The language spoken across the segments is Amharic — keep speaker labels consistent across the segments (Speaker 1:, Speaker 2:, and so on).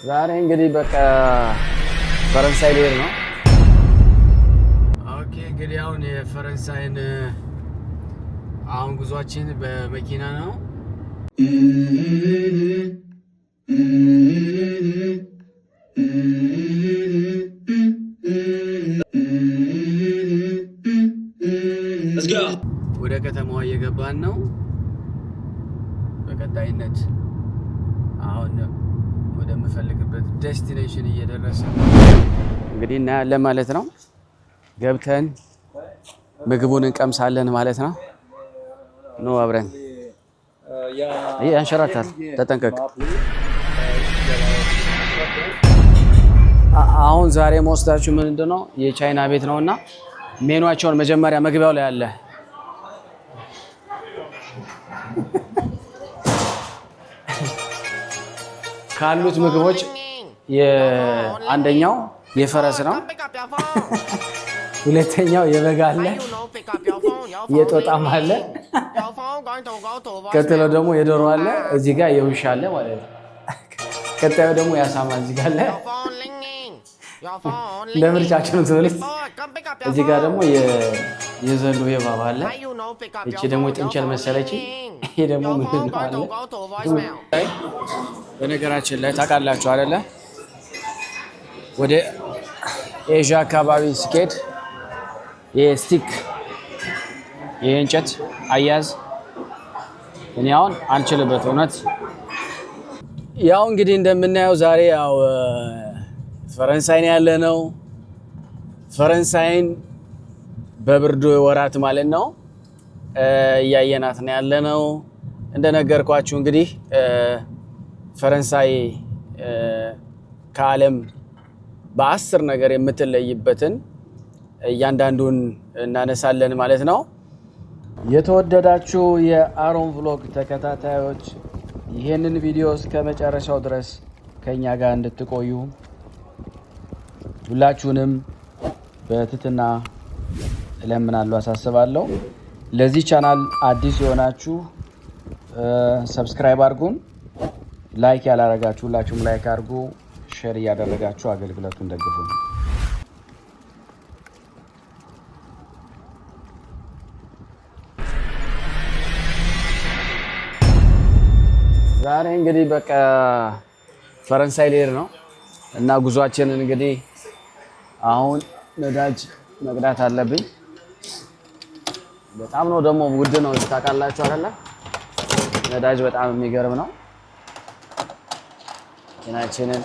Speaker 1: ዛሬ እንግዲህ በቃ ፈረንሳይ ልሄድ ነው። ኦኬ እንግዲህ አሁን የፈረንሳይን አሁን ጉዟችን በመኪና ነው። ወደ ከተማዋ እየገባን ነው። በቀጣይነት አሁን ወደምፈልግበት ዴስቲኔሽን እየደረስን እንግዲህ እናያለን ማለት ነው። ገብተን ምግቡን እንቀምሳለን ማለት ነው። ኑ አብረን። ይሄ አንሸራታል፣ ተጠንቀቅ። አሁን ዛሬ መወስዳችሁ ምንድነው የቻይና ቤት ነውና ሜኑዋቸውን መጀመሪያ መግቢያው ላይ አለ። ካሉት ምግቦች አንደኛው የፈረስ ነው። ሁለተኛው የበግ አለ፣ የጦጣም አለ። ቀጥሎ ደግሞ የዶሮ አለ፣ እዚህ ጋር የውሻ አለ ማለት ነው። ቀጣዩ ደግሞ ያሳማ እዚህ ጋር አለ። ለምርጫችን ትወልስ። እዚህ ጋር ደግሞ የዘንዶ የባባ አለ። እቺ ደግሞ ጥንቸል መሰለች። ይሄ ደግሞ ምንድን ነው አለ። በነገራችን ላይ ታውቃላችሁ አይደለ? ወደ ኤዥያ አካባቢ ስኬድ የስቲክ የእንጨት አያያዝ እኔ አሁን አልችልበት እውነት። ያው እንግዲህ እንደምናየው ዛሬ ያው ፈረንሳይ ነው ያለ ነው። ፈረንሳይን በብርዱ ወራት ማለት ነው እያየናት ነው ያለ ነው። እንደነገርኳችሁ እንግዲህ ፈረንሳይ ከዓለም በ10 ነገር የምትለይበትን እያንዳንዱን እናነሳለን ማለት ነው። የተወደዳችሁ የአሮን ቭሎግ ተከታታዮች ይሄንን ቪዲዮ እስከ መጨረሻው ድረስ ከኛ ጋር እንድትቆዩ ሁላችሁንም በትህትና እለምናለሁ፣ አሳስባለሁ። ለዚህ ቻናል አዲስ የሆናችሁ ሰብስክራይብ አድርጉን። ላይክ ያላረጋችሁ ሁላችሁም ላይክ አድርጉ። ሼር እያደረጋችሁ አገልግሎቱን ደግፉ። ዛሬ እንግዲህ በቃ ፈረንሳይ ልሄድ ነው እና ጉዟችንን እንግዲህ አሁን ነዳጅ መቅዳት አለብኝ። በጣም ነው ደግሞ ውድ ነው ታውቃላችሁ አይደለ? ነዳጅ በጣም የሚገርም ነው። መኪናችንን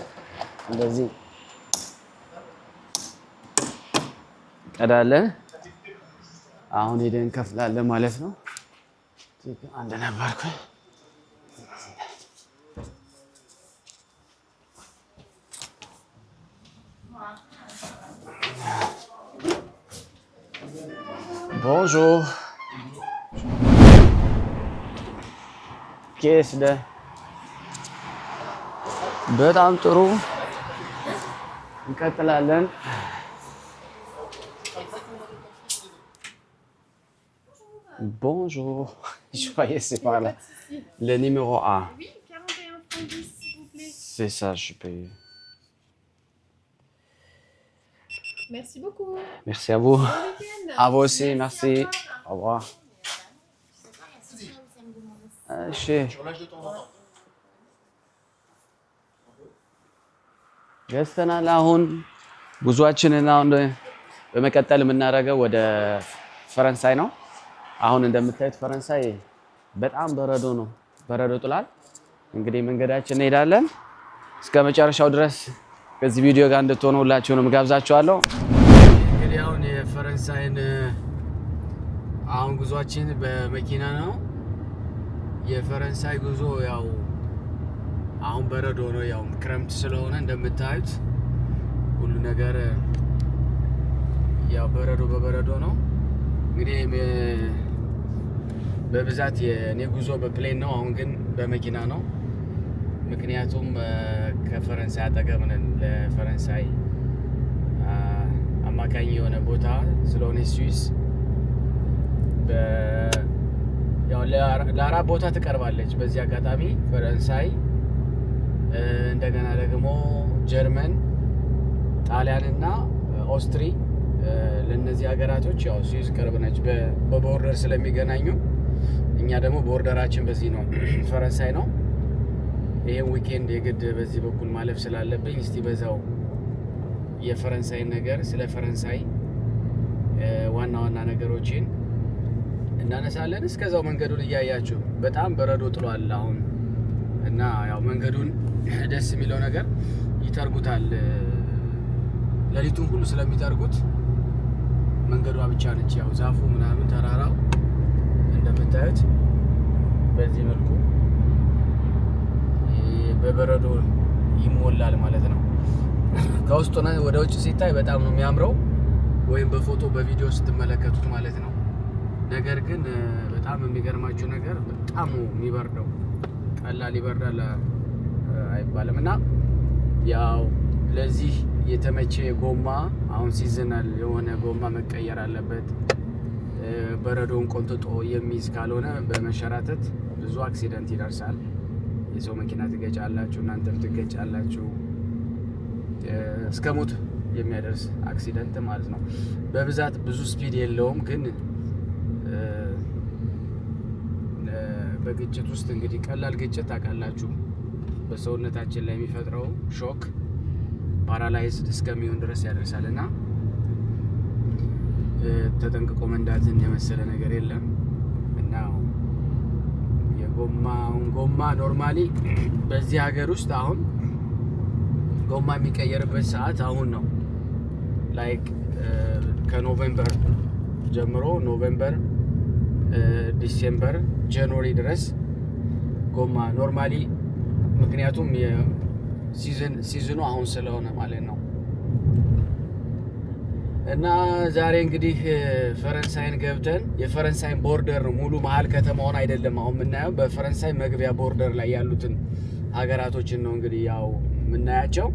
Speaker 1: እንደዚህ ቀዳለን። አሁን ሄደን እንከፍላለን ማለት ነው። አንድ ነበርኩ። Bonjour. Qu'est-ce que በጣም ጥሩ እንቀጥላለን። Bonjour. Je croyais c'est par là. Le numéro A.
Speaker 2: Oui, 41 francs 10, s'il vous plaît.
Speaker 1: C'est ça, je paye.
Speaker 2: Merci beaucoup.
Speaker 1: Merci à vous.
Speaker 2: Bon week-end.
Speaker 1: À vous aussi, merci. Au revoir. ገዝተናል። አሁን ጉዟችንን አሁን በመቀጠል የምናደርገው ወደ ፈረንሳይ ነው። አሁን እንደምታዩት ፈረንሳይ በጣም በረዶ ነው፣ በረዶ ጥሏል። እንግዲህ መንገዳችን እንሄዳለን። እስከ መጨረሻው ድረስ ከዚህ ቪዲዮ ጋር እንድትሆኑ ሁላችሁንም ጋብዛችኋለሁ። እንግዲህ አሁን የፈረንሳይን አሁን ጉዟችን በመኪና ነው። የፈረንሳይ ጉዞ ያው አሁን በረዶ ነው፣ ያው ክረምት ስለሆነ እንደምታዩት ሁሉ ነገር ያው በረዶ በበረዶ ነው። እንግዲህ በብዛት የኔ ጉዞ በፕሌን ነው፣ አሁን ግን በመኪና ነው። ምክንያቱም ከፈረንሳይ አጠገብ ነን። ለፈረንሳይ አማካኝ የሆነ ቦታ ስለሆነ ስዊስ ያው ለአራት ቦታ ትቀርባለች። በዚህ አጋጣሚ ፈረንሳይ እንደገና ደግሞ ጀርመን፣ ጣሊያንና ኦስትሪ ለነዚህ ሀገራቶች ያው ስዊዝ ቅርብ ነች በቦርደር ስለሚገናኙ፣ እኛ ደግሞ ቦርደራችን በዚህ ነው ፈረንሳይ ነው። ይሄን ዊኬንድ የግድ በዚህ በኩል ማለፍ ስላለብኝ እስቲ በዛው የፈረንሳይ ነገር ስለ ፈረንሳይ ዋና ዋና ነገሮችን እናነሳለን። እስከዛው መንገዱን እያያችሁ በጣም በረዶ ጥሏል አሁን እና ያው መንገዱን ደስ የሚለው ነገር ይጠርጉታል። ሌሊቱን ሁሉ ስለሚጠርጉት መንገዷ ብቻ ነች ያው ዛፉ ምናምን ተራራው እንደምታዩት በዚህ መልኩ በበረዶ ይሞላል ማለት ነው። ከውስጥ ወደ ውጭ ሲታይ በጣም ነው የሚያምረው፣ ወይም በፎቶ በቪዲዮ ስትመለከቱት ማለት ነው። ነገር ግን በጣም የሚገርማችሁ ነገር በጣም ነው የሚበርደው። ቀላል ይበርዳል አይባልም። እና ያው ለዚህ የተመቸ ጎማ አሁን ሲዝናል የሆነ ጎማ መቀየር አለበት። በረዶውን ቆንጥጦ የሚይዝ ካልሆነ በመሸራተት ብዙ አክሲደንት ይደርሳል። የሰው መኪና ትገጫላችሁ፣ እናንተም ትገጫላችሁ። እስከ ሞት የሚያደርስ አክሲደንት ማለት ነው። በብዛት ብዙ ስፒድ የለውም፣ ግን በግጭት ውስጥ እንግዲህ ቀላል ግጭት ታውቃላችሁ በሰውነታችን ላይ የሚፈጥረው ሾክ ፓራላይዝድ እስከሚሆን ድረስ ያደርሳል። እና ተጠንቅቆ መንዳትን የመሰለ ነገር የለም። እና ጎማ ኖርማሊ በዚህ ሀገር ውስጥ አሁን ጎማ የሚቀየርበት ሰዓት አሁን ነው። ላይክ ከኖቬምበር ጀምሮ ኖቬምበር፣ ዲሴምበር፣ ጃንዋሪ ድረስ ጎማ ኖርማሊ፣ ምክንያቱም ሲዝኑ አሁን ስለሆነ ማለት ነው። እና ዛሬ እንግዲህ ፈረንሳይን ገብተን የፈረንሳይን ቦርደር ነው፣ ሙሉ መሀል ከተማውን አይደለም አሁን የምናየው። በፈረንሳይ መግቢያ ቦርደር ላይ ያሉትን ሀገራቶችን ነው እንግዲህ ያው የምናያቸው።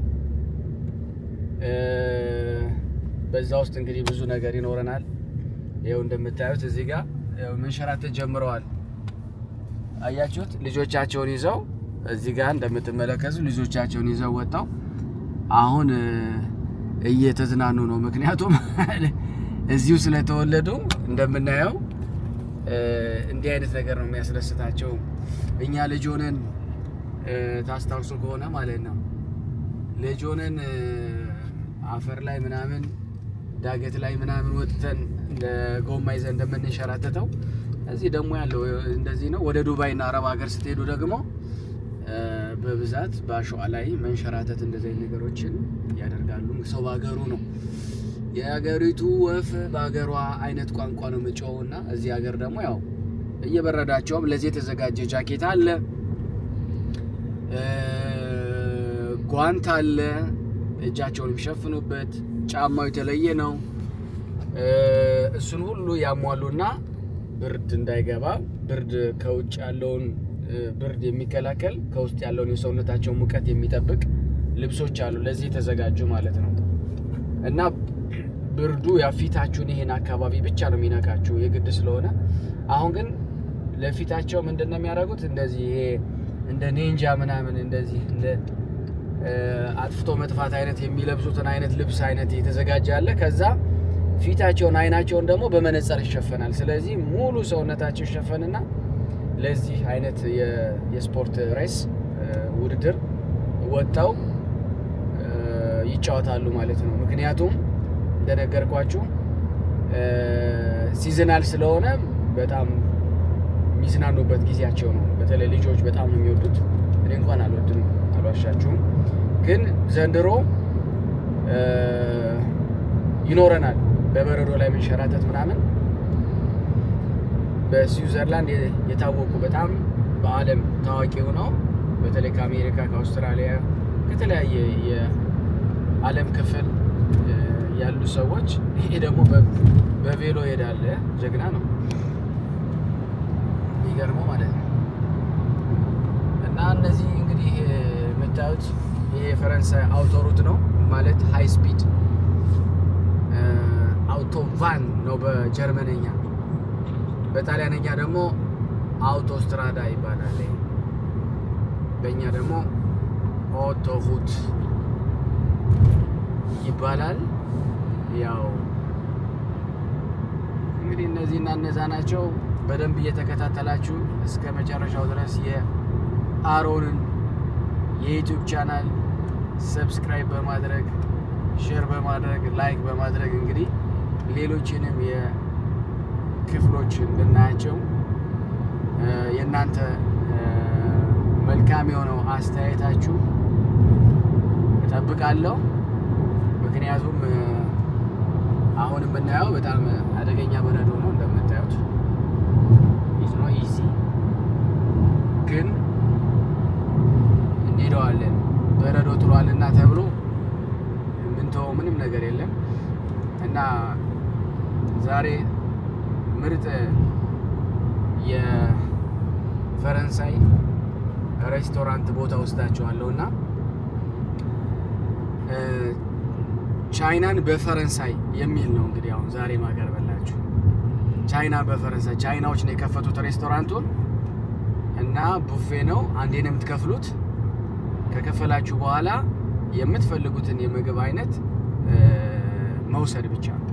Speaker 1: በዛ ውስጥ እንግዲህ ብዙ ነገር ይኖረናል። ይኸው እንደምታዩት እዚህ ጋር መንሸራተት ጀምረዋል። አያችሁት? ልጆቻቸውን ይዘው እዚህ ጋር እንደምትመለከቱ ልጆቻቸውን ይዘው ወጣው አሁን እየተዝናኑ ነው። ምክንያቱም እዚሁ ስለተወለዱ እንደምናየው እንዲህ አይነት ነገር ነው የሚያስደስታቸው። እኛ ልጅ ሆነን ታስታውሱ ከሆነ ማለት ነው ልጅ ሆነን አፈር ላይ ምናምን ዳገት ላይ ምናምን ወጥተን እንደ ጎማ ይዘን እንደምንሸራተተው እዚህ ደግሞ ያለው እንደዚህ ነው። ወደ ዱባይ እና አረብ ሀገር ስትሄዱ ደግሞ በብዛት በአሸዋ ላይ መንሸራተት እንደዚህ አይነት ነገሮችን ያደርጋሉ። ሰው በሀገሩ ነው፣ የሀገሪቱ ወፍ በሀገሯ አይነት ቋንቋ ነው የምጮኸው። እና እዚህ ሀገር ደግሞ ያው እየበረዳቸውም ለዚህ የተዘጋጀ ጃኬት አለ፣ ጓንት አለ፣ እጃቸውን የሚሸፍኑበት ጫማው የተለየ ነው። እሱን ሁሉ ያሟሉና ብርድ እንዳይገባ ብርድ ከውጭ ያለውን ብርድ የሚከላከል ከውስጥ ያለውን የሰውነታቸውን ሙቀት የሚጠብቅ ልብሶች አሉ ለዚህ የተዘጋጁ ማለት ነው። እና ብርዱ ያፊታችሁን ይሄን አካባቢ ብቻ ነው የሚነካችሁ የግድ ስለሆነ፣ አሁን ግን ለፊታቸው ምንድነው የሚያደርጉት? እንደዚህ ይሄ እንደ ኒንጃ ምናምን እንደዚህ እንደ አጥፍቶ መጥፋት አይነት የሚለብሱትን አይነት ልብስ አይነት የተዘጋጀ አለ። ከዛ ፊታቸውን አይናቸውን ደግሞ በመነጽር ይሸፈናል። ስለዚህ ሙሉ ሰውነታቸው ይሸፈንና ለዚህ አይነት የስፖርት ሬስ ውድድር ወጣው ይጫወታሉ ማለት ነው። ምክንያቱም እንደነገርኳችሁ ሲዝናል ስለሆነ በጣም የሚዝናኑበት ጊዜያቸው ነው። በተለይ ልጆች በጣም ነው የሚወዱት። እኔ እንኳን አልወድም፣ አልዋሻችሁም። ግን ዘንድሮ ይኖረናል በበረዶ ላይ መንሸራተት ምናምን። በስዊዘርላንድ የታወቁ በጣም በዓለም ታዋቂ ሆነው በተለይ ከአሜሪካ፣ ከአውስትራሊያ፣ ከተለያየ የዓለም ክፍል ያሉ ሰዎች ይሄ ደግሞ በቬሎ ሄዳለ ጀግና ነው የሚገርመው ማለት ነው። እና እነዚህ እንግዲህ የምታዩት ይሄ የፈረንሳይ አውቶሩት ነው ማለት ሃይ ስፒድ አውቶቫን ነው በጀርመንኛ። በጣሊያንኛ ደግሞ አውቶስትራዳ ይባላል። በእኛ ደግሞ ሮቶሁት ይባላል። ያው እንግዲህ እነዚህና እነዛ ናቸው። በደንብ እየተከታተላችሁ እስከ መጨረሻው ድረስ የአሮንን የዩቲዩብ ቻናል ሰብስክራይብ በማድረግ ሼር በማድረግ ላይክ በማድረግ እንግዲህ ሌሎችንም የክፍሎች እንድናያቸው የእናንተ መልካም የሆነው አስተያየታችሁ እጠብቃለሁ። ምክንያቱም አሁን የምናየው በጣም አደገኛ በረዶ ነው እንደምታዩት። ኢዚ ግን እንሄደዋለን። በረዶ ጥሏልና ተብሎ ምንተው ምንም ነገር የለም እና ዛሬ ምርጥ የፈረንሳይ ሬስቶራንት ቦታ ወስዳችኋለሁ እና ቻይናን በፈረንሳይ የሚል ነው እንግዲህ አሁን ዛሬ ማቀርበላችሁ። ቻይና በፈረንሳይ ቻይናዎች ነው የከፈቱት ሬስቶራንቱን እና ቡፌ ነው። አንዴ ነው የምትከፍሉት። ከከፈላችሁ በኋላ የምትፈልጉትን የምግብ አይነት መውሰድ ብቻ ነው።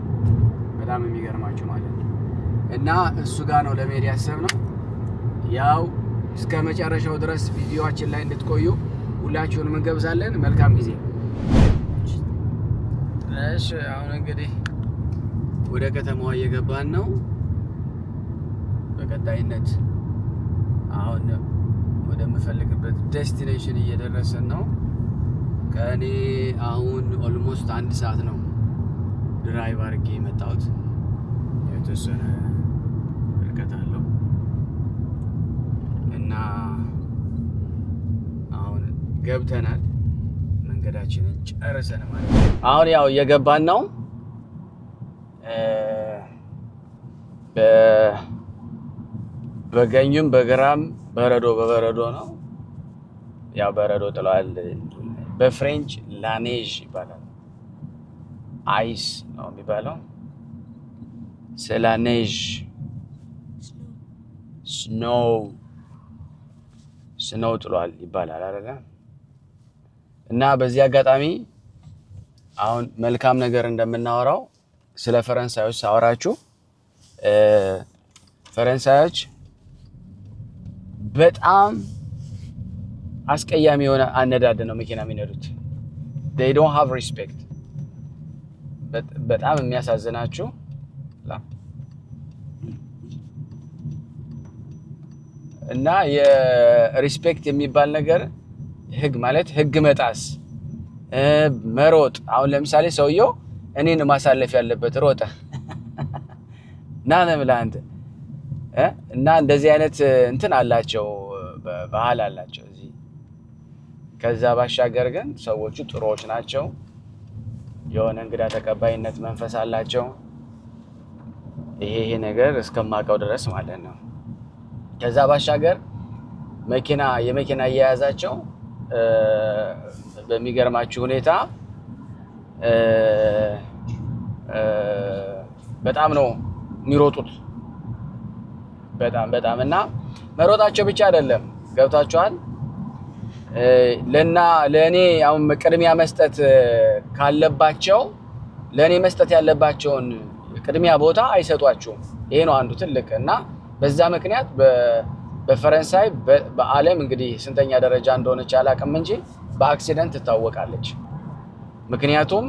Speaker 1: በጣም የሚገርማችሁ ማለት ነው እና እሱ ጋር ነው ለመሄድ ያሰብነው። ያው እስከ መጨረሻው ድረስ ቪዲዮአችን ላይ እንድትቆዩ ሁላችሁንም እንገብዛለን። መልካም ጊዜ። እሺ አሁን እንግዲህ ወደ ከተማዋ እየገባን ነው። በቀጣይነት አሁን ወደምፈልግበት ዴስቲኔሽን እየደረስን ነው። ከእኔ አሁን ኦልሞስት 1 ሰዓት ነው ድራይቭ አድርጌ የመጣሁት። የተወሰነ ርቀት አለው እና አሁን ገብተናል። መንገዳችንን ጨርሰን ማለት ነው። አሁን ያው እየገባን ነው። በቀኙም በግራም በረዶ በበረዶ ነው። ያው በረዶ ጥሏል። በፍሬንች ላኔዥ ይባላል። አይስ ነው የሚባለው። ስላኔዥ ስኖው ጥሏል ይባላል አይደለ? እና በዚህ አጋጣሚ አሁን መልካም ነገር እንደምናወራው ስለ ፈረንሳዮች ሳወራችሁ ፈረንሳዮች በጣም አስቀያሚ የሆነ አነዳድ ነው መኪና የሚነዱት። they don't have respect። በጣም የሚያሳዝናችሁ እና የሪስፔክት የሚባል ነገር ህግ ማለት ህግ መጣስ፣ መሮጥ። አሁን ለምሳሌ ሰውየው እኔን ማሳለፍ ያለበት ሮጠ ና ነምላ አንተ እና እንደዚህ አይነት እንትን አላቸው፣ ባህል አላቸው እዚህ። ከዛ ባሻገር ግን ሰዎቹ ጥሩዎች ናቸው። የሆነ እንግዳ ተቀባይነት መንፈስ አላቸው። ይሄ ነገር እስከማውቀው ድረስ ማለት ነው። ከዛ ባሻገር የመኪና አያያዛቸው በሚገርማችሁ ሁኔታ በጣም ነው የሚሮጡት። በጣም እና መሮጣቸው ብቻ አይደለም፣ ገብታችኋል። ለእኔ አሁን ቅድሚያ መስጠት ካለባቸው ለእኔ መስጠት ያለባቸውን ቅድሚያ ቦታ አይሰጧችሁም። ይሄ ነው አንዱ ትልቅ እና በዛ ምክንያት በፈረንሳይ በዓለም እንግዲህ ስንተኛ ደረጃ እንደሆነች አላውቅም እንጂ በአክሲደንት ትታወቃለች። ምክንያቱም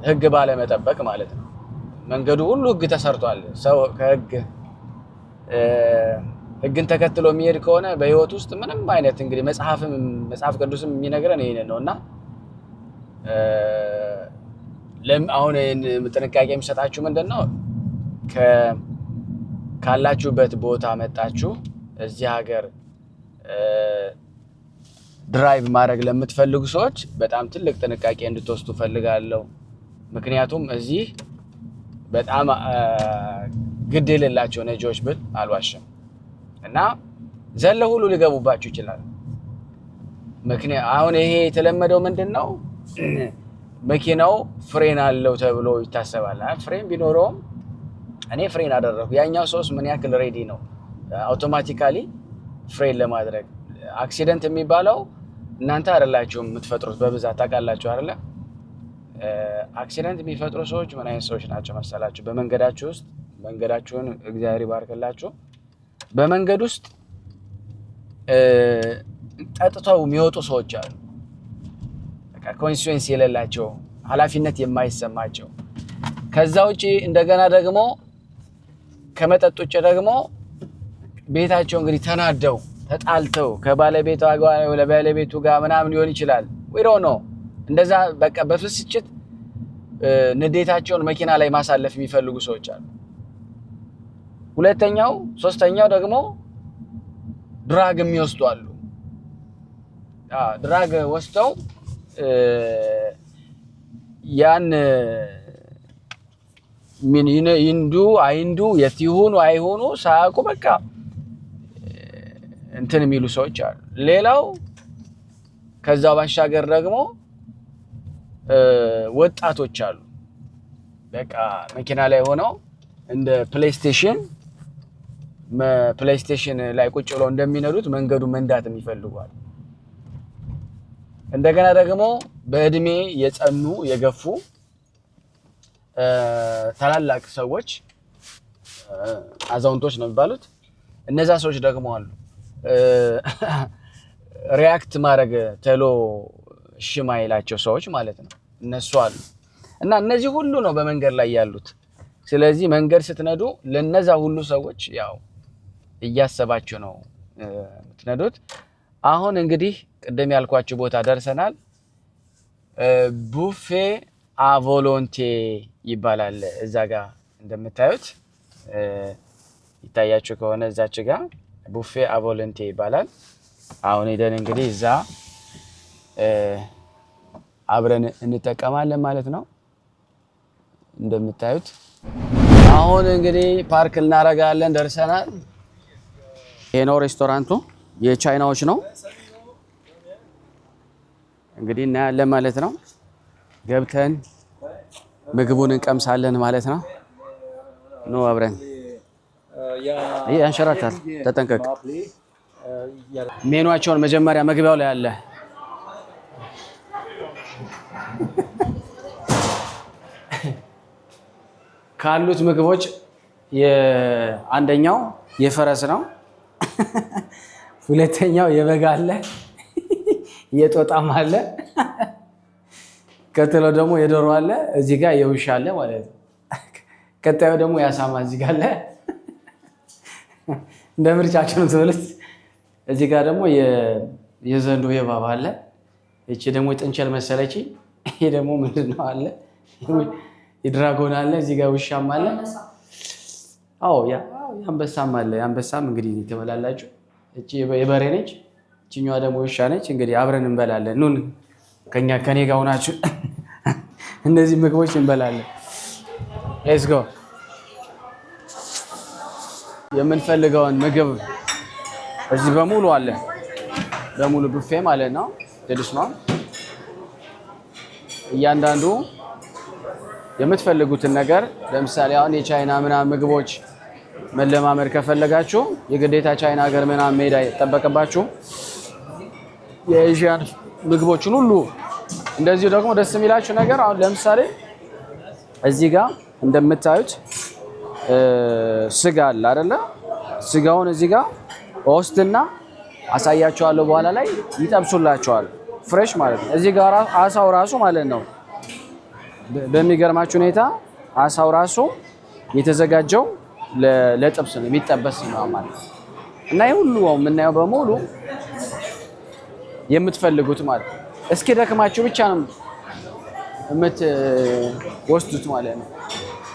Speaker 1: ህግ ባለመጠበቅ ማለት ነው። መንገዱ ሁሉ ህግ ተሰርቷል። ሰው ህግን ተከትሎ የሚሄድ ከሆነ በህይወት ውስጥ ምንም አይነት እንግዲህ መጽሐፍ ቅዱስም የሚነግረን ይሄንን ነው እና አሁን ጥንቃቄ የሚሰጣችሁ ምንድን ነው? ካላችሁበት ቦታ መጣችሁ እዚህ ሀገር ድራይቭ ማድረግ ለምትፈልጉ ሰዎች በጣም ትልቅ ጥንቃቄ እንድትወስዱ ፈልጋለሁ። ምክንያቱም እዚህ በጣም ግድ የሌላቸው ነጂዎች ብል አልዋሽም እና ዘለ ሁሉ ሊገቡባችሁ ይችላል። አሁን ይሄ የተለመደው ምንድን ነው? መኪናው ፍሬን አለው ተብሎ ይታሰባል። ፍሬን ቢኖረውም እኔ ፍሬን አደረኩ። ያኛው ሰውስ ምን ያክል ሬዲ ነው አውቶማቲካሊ ፍሬን ለማድረግ? አክሲደንት የሚባለው እናንተ አይደላችሁም የምትፈጥሩት በብዛት ታውቃላችሁ አይደለ? አክሲደንት የሚፈጥሩ ሰዎች ምን አይነት ሰዎች ናቸው መሰላችሁ? በመንገዳችሁ ውስጥ መንገዳችሁን እግዚአብሔር ይባርክላችሁ። በመንገድ ውስጥ ጠጥተው የሚወጡ ሰዎች አሉ። በቃ ኮንሲኩዌንስ የሌላቸው ኃላፊነት የማይሰማቸው ከዛ ውጪ እንደገና ደግሞ ከመጠጥ ውጭ ደግሞ ቤታቸው እንግዲህ ተናደው ተጣልተው ከባለቤቷ ጋር ወይ ለባለቤቱ ጋር ምናምን ሊሆን ይችላል። ወይ ነው እንደዛ በቃ በፍስጭት ንዴታቸውን መኪና ላይ ማሳለፍ የሚፈልጉ ሰዎች አሉ። ሁለተኛው ሶስተኛው ደግሞ ድራግ የሚወስዱ አሉ። ድራግ ወስደው ያን ምን ይንዱ አይንዱ የትይሁኑ አይሆኑ ሳያውቁ በቃ እንትን የሚሉ ሰዎች አሉ። ሌላው ከዛው ባሻገር ደግሞ ወጣቶች አሉ። በቃ መኪና ላይ ሆነው እንደ ፕሌይስቴሽን ላይ ቁጭ ብለው እንደሚነዱት መንገዱ መንዳት የሚፈልጓል። እንደገና ደግሞ በእድሜ የጸኑ የገፉ ታላላቅ ሰዎች አዛውንቶች ነው የሚባሉት። እነዛ ሰዎች ደግሞ አሉ ሪያክት ማድረግ ተሎ ሽማይላቸው ሰዎች ማለት ነው። እነሱ አሉ እና እነዚህ ሁሉ ነው በመንገድ ላይ ያሉት። ስለዚህ መንገድ ስትነዱ ለነዛ ሁሉ ሰዎች ያው እያሰባችሁ ነው የምትነዱት። አሁን እንግዲህ ቅድም ያልኳችሁ ቦታ ደርሰናል። ቡፌ አቮሎንቴ ይባላል። እዛ ጋር እንደምታዩት ይታያችሁ ከሆነ እዛች ጋር ቡፌ አቮሎንቴ ይባላል። አሁን ሄደን እንግዲህ እዛ አብረን እንጠቀማለን ማለት ነው። እንደምታዩት አሁን እንግዲህ ፓርክ እናደርጋለን፣ ደርሰናል። ይሄ ነው ሬስቶራንቱ፣ የቻይናዎች ነው እንግዲህ እናያለን ማለት ነው። ገብተን ምግቡን እንቀምሳለን ማለት ነው። ኑ አብረን። ይሄ ያንሸራታል፣ ተጠንቀቅ። ሜኗቸውን መጀመሪያ መግቢያው ላይ አለ። ካሉት ምግቦች አንደኛው የፈረስ ነው። ሁለተኛው የበግ አለ፣ የጦጣም አለ። ቀጥሎ ደግሞ የዶሮ አለ፣ እዚህ ጋር የውሻ አለ ማለት ነው። ቀጣዩ ደግሞ ያሳማ እዚህ ጋር አለ። እንደ ምርጫችሁ ነው ትበሉት። እዚህ ጋር ደግሞ የዘንዶ የባባ አለ። እቺ ደግሞ ጥንቸል መሰለች። ይሄ ደግሞ ምንድነው አለ? የድራጎን አለ። እዚህ ጋር ውሻም አለ። አዎ አንበሳም አለ። አንበሳም እንግዲህ ትበላላችሁ። እቺ የበሬ ነች፣ እቺኛዋ ደግሞ ውሻ ነች። እንግዲህ አብረን እንበላለን። ኑን ከኔ ጋር ሆናችሁ እነዚህ ምግቦች እንበላለን። ሌትስ ጎ። የምንፈልገውን ምግብ እዚህ በሙሉ አለ፣ በሙሉ ቡፌ ማለት ነው። ትንሽ ነው። እያንዳንዱ የምትፈልጉትን ነገር ለምሳሌ አሁን የቻይና ምናምን ምግቦች መለማመድ ከፈለጋችሁ የግዴታ ቻይና ሀገር ምናምን መሄድ አይጠበቅባችሁ። የኤዥያን ምግቦችን ሁሉ እንደዚሁ ደግሞ ደስ የሚላችሁ ነገር አሁን ለምሳሌ እዚህ ጋር እንደምታዩት ስጋ አለ አይደለ? ስጋውን እዚህ ጋር ወስድና አሳያችኋለሁ። በኋላ ላይ ይጠብሱላችኋል፣ ፍሬሽ ማለት ነው። እዚህ ጋር አሳው ራሱ ማለት ነው። በሚገርማችሁ ሁኔታ አሳው ራሱ የተዘጋጀው ለጥብስ ነው፣ የሚጠበስ ነው ማለት ነው። እና ይሄ ሁሉ የምናየው በሙሉ የምትፈልጉት ማለት ነው። እስኪ ደክማችሁ ብቻ ነው የምትወስዱት ማለት ነው።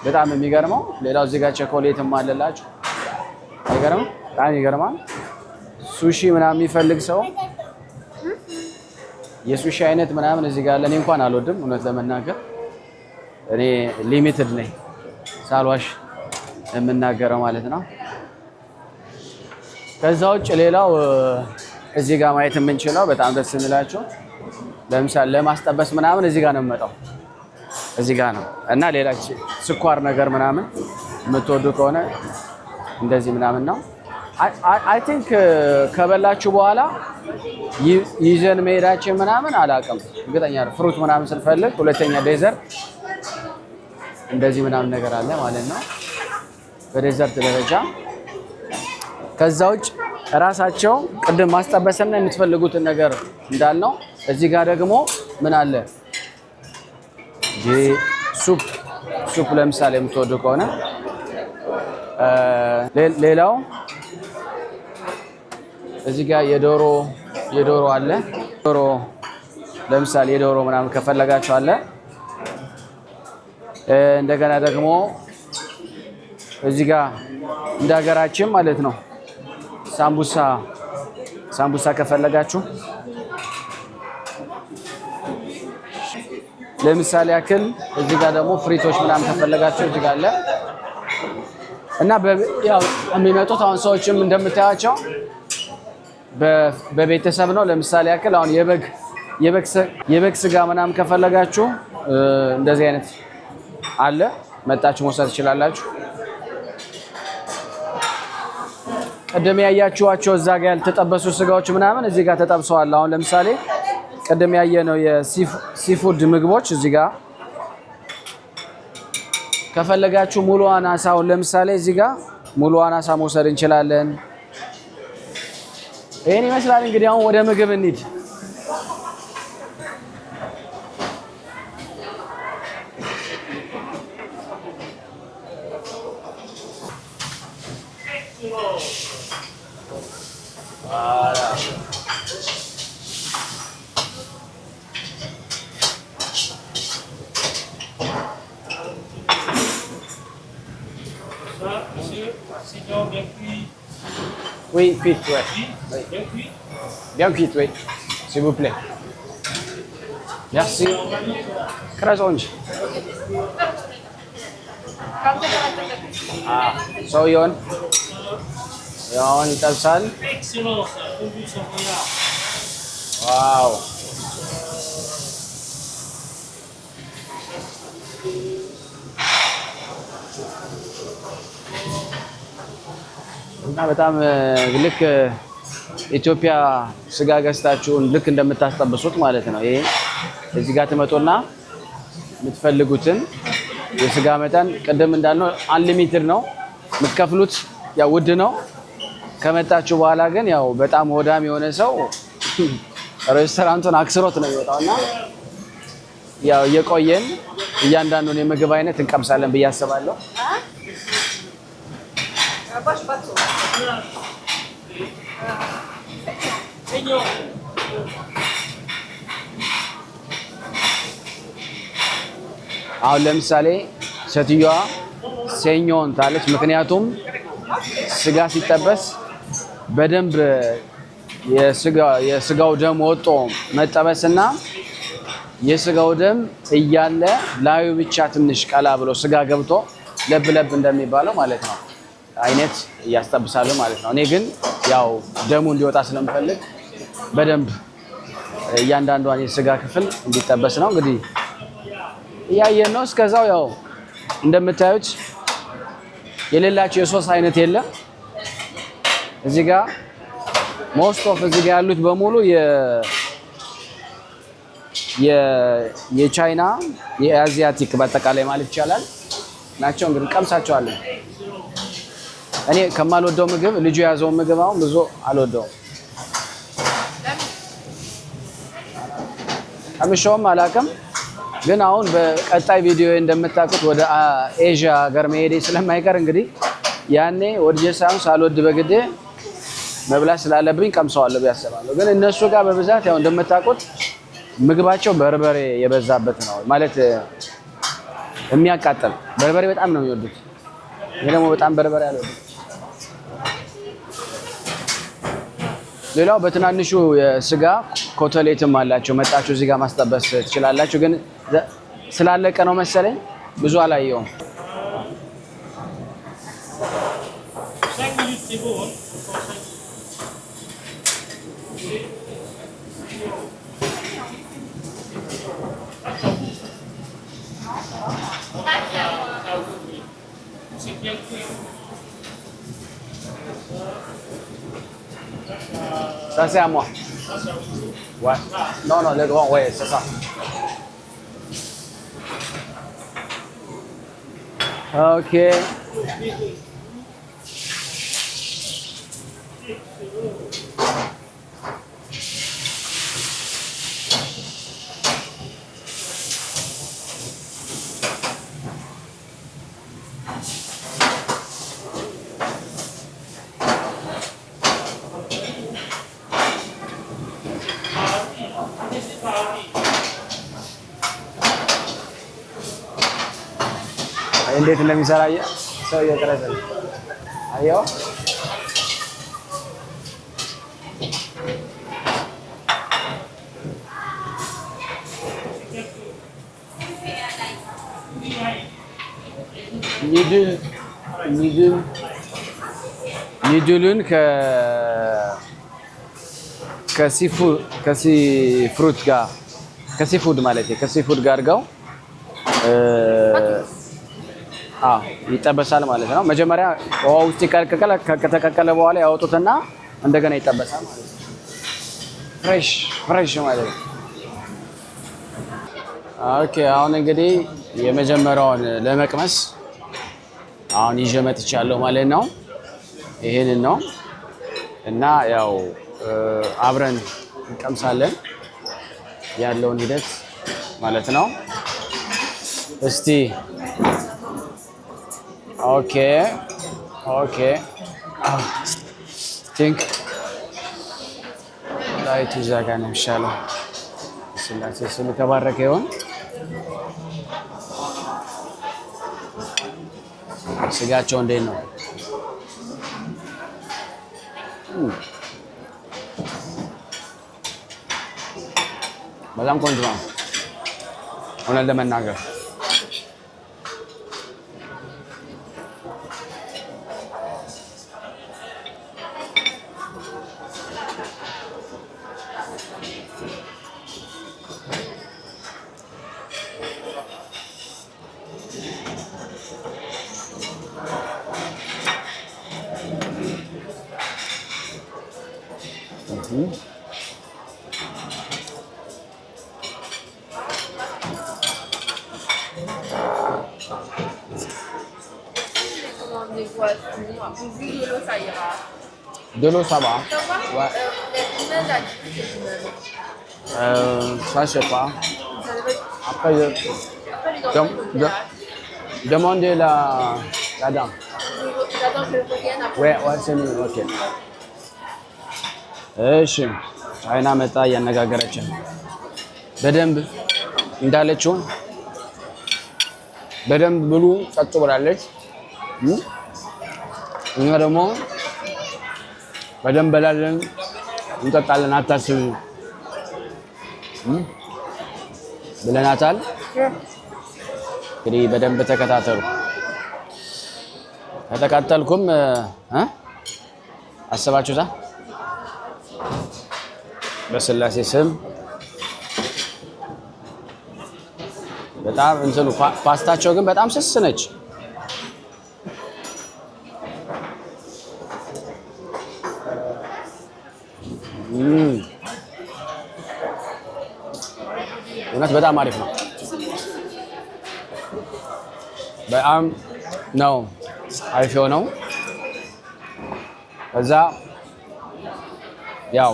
Speaker 1: በጣም የሚገርመው ሌላው እዚህ ጋር ቸኮሌትም አለላችሁ። አይገርምም? በጣም ይገርማል። ሱሺ ምናምን የሚፈልግ ሰው የሱሺ አይነት ምናምን እዚህ ጋር ለኔ እንኳን አልወድም እውነት ለመናገር እኔ ሊሚትድ ነኝ ሳልዋሽ የምናገረው ማለት ነው። ከዛ ውጭ ሌላው እዚህ ጋር ማየት የምንችለው በጣም ደስ የሚላችሁ ለምሳሌ ለማስጠበስ ምናምን እዚህ ጋር ነው የምመጣው፣ እዚህ ጋር ነው። እና ሌላ ስኳር ነገር ምናምን የምትወዱ ከሆነ እንደዚህ ምናምን ነው። አይ ቲንክ ከበላችሁ በኋላ ይዘን መሄዳችን ምናምን አላውቅም፣ እርግጠኛ ፍሩት ምናምን ስንፈልግ ሁለተኛ ዴዘርት እንደዚህ ምናምን ነገር አለ ማለት ነው በዴዘርት ደረጃ። ከዛ ውጭ ራሳቸው ቅድም ማስጠበስና የምትፈልጉትን ነገር እንዳልነው እዚህ ጋር ደግሞ ምን አለ ሱፕ ለምሳሌ የምትወዱ ከሆነ ሌላው እዚህ ጋር የዶሮ አለ። ዶሮ ለምሳሌ የዶሮ ምናምን ከፈለጋችሁ አለ። እንደገና ደግሞ እዚህ ጋር እንደ ሀገራችን ማለት ነው ሳምቡሳ ከፈለጋችሁ ለምሳሌ ያክል እዚህ ጋር ደግሞ ፍሪቶች ምናምን ከፈለጋችሁ እዚህ ጋር አለ እና ያው የሚመጡት አሁን ሰዎችም እንደምታያቸው በቤተሰብ ነው። ለምሳሌ ያክል አሁን የበግ ስጋ ምናምን ከፈለጋችሁ እንደዚህ አይነት አለ፣ መጣችሁ መውሰድ ትችላላችሁ። ቅድም ያያችኋቸው እዛ ጋር ያልተጠበሱ ስጋዎች ምናምን እዚህ ጋር ተጠብሰዋል። አሁን ለምሳሌ ቅድም ያየነው የሲፉድ ምግቦች እዚህ ጋር ከፈለጋችሁ ሙሉ አናሳውን ለምሳሌ እዚህ ጋር ሙሉ አናሳ መውሰድ እንችላለን። ይሄን ይመስላል እንግዲህ። አሁን ወደ ምግብ እንሂድ። Oui, cuite, ouais. Oui. Bien cuite, oui. S'il vous plaît. Merci. Krasonj. So yun. Yun, italsal. Wow. እና በጣም ልክ ኢትዮጵያ ስጋ ገዝታችሁን ልክ እንደምታስጠብሱት ማለት ነው። ይሄ እዚህ ጋር ትመጡና የምትፈልጉትን የስጋ መጠን ቅድም እንዳልነው አንሊሚትድ ነው የምትከፍሉት፣ ያው ውድ ነው። ከመጣችሁ በኋላ ግን ያው በጣም ወዳም የሆነ ሰው ሬስቶራንቱን አክስሮት ነው የሚወጣውና ያው እየቆየን እያንዳንዱን የምግብ አይነት እንቀምሳለን ብዬ አስባለሁ። አሁን ለምሳሌ ሴትዮዋ ሴኞን ታለች። ምክንያቱም ስጋ ሲጠበስ በደንብ የስጋው ደም ወጦ መጠበስና የስጋው ደም እያለ ላዩ ብቻ ትንሽ ቀላ ብሎ ስጋ ገብቶ ለብ ለብ እንደሚባለው ማለት ነው አይነት እያስጠብሳሉ ማለት ነው። እኔ ግን ያው ደሙ እንዲወጣ ስለምፈልግ በደንብ እያንዳንዷን የስጋ ክፍል እንዲጠበስ ነው እንግዲህ እያየን ነው። እስከዛው ያው እንደምታዩት የሌላቸው የሶስ አይነት የለም። እዚህ ጋር ሞስት ኦፍ እዚህ ጋር ያሉት በሙሉ የቻይና የአዚያቲክ በአጠቃላይ ማለት ይቻላል ናቸው። እንግዲህ ቀምሳቸዋለን። እኔ ከማልወደው ምግብ ልጁ የያዘውን ምግብ አሁን ብዙ አልወደውም። ቀምሼውም አላውቅም። ግን አሁን በቀጣይ ቪዲዮ እንደምታውቁት ወደ ኤዥያ ሀገር መሄዴ ስለማይቀር እንግዲህ ያኔ ወድጄ ሳይሆን ሳልወድ በግዴ መብላት ስላለብኝ ቀምሰዋለሁ ብዬ አስባለሁ። ግን እነሱ ጋር በብዛት ያው እንደምታውቁት ምግባቸው በርበሬ የበዛበት ነው ማለት የሚያቃጥል በርበሬ በጣም ነው የሚወዱት። እኔ ደግሞ በጣም በርበሬ አልወድም። ሌላው በትናንሹ የስጋ ኮተሌትም አላቸው። መጣችሁ እዚህ ጋር ማስጠበስ ትችላላችሁ። ግን ስላለቀ ነው መሰለኝ ብዙ አላየውም። Ça c'est à moi. Ouais. Non, non, le grand, ouais, c'est ça. Ok. እንዴት እንደሚሰራ ሰው እየቀረጸ ነው። አየው ኒድሉን ከሲፉድ ጋር ከሲፉድ ማለት ከሲፉድ ጋር አድርገው ይጠበሳል ማለት ነው። መጀመሪያ ውሃ ውስጥ ይቀቀላል። ከተቀቀለ በኋላ ያወጡትና እንደገና ይጠበሳል ማለት ነው። ፍሬሽ ማለት ነው። ኦኬ አሁን እንግዲህ የመጀመሪያውን ለመቅመስ አሁን ይዤ መጥቻለሁ ማለት ነው። ይሄንን ነው እና ያው አብረን እንቀምሳለን ያለውን ሂደት ማለት ነው። እስቲ ኦኬ ቲንክ ላይቱ እዛ ጋር ነው የሚሻለው። ስላሴ ስሙ የተባረከ ይሁን። ስጋቸው እንዴት ነው? በጣም ቆንጆ ነው እውነት ለመናገር። De l'eau, ça va. Ouais. Ça, je sais pas. Après, demandez la dame.
Speaker 2: La dame, je veux bien après.
Speaker 1: Ouais, c'est mieux. Ok. እሺ ቻይና መጣ እያነጋገረችን በደንብ እንዳለችው በደንብ ብሉ ጸጥ ብላለች። እኛ ደግሞ በደንብ በላለን እንጠጣለን አታስቡ ብለናታል። እንግዲህ በደንብ ተከታተሉ። ከተከታተልኩም አሰባችሁታ በስላሴ ስም በጣም እንትኑ ፓስታቸው ግን በጣም ስስ ነች። እውነት በጣም አሪፍ ነው። በጣም ነው አሪፍ የሆነው። ከዛ ያው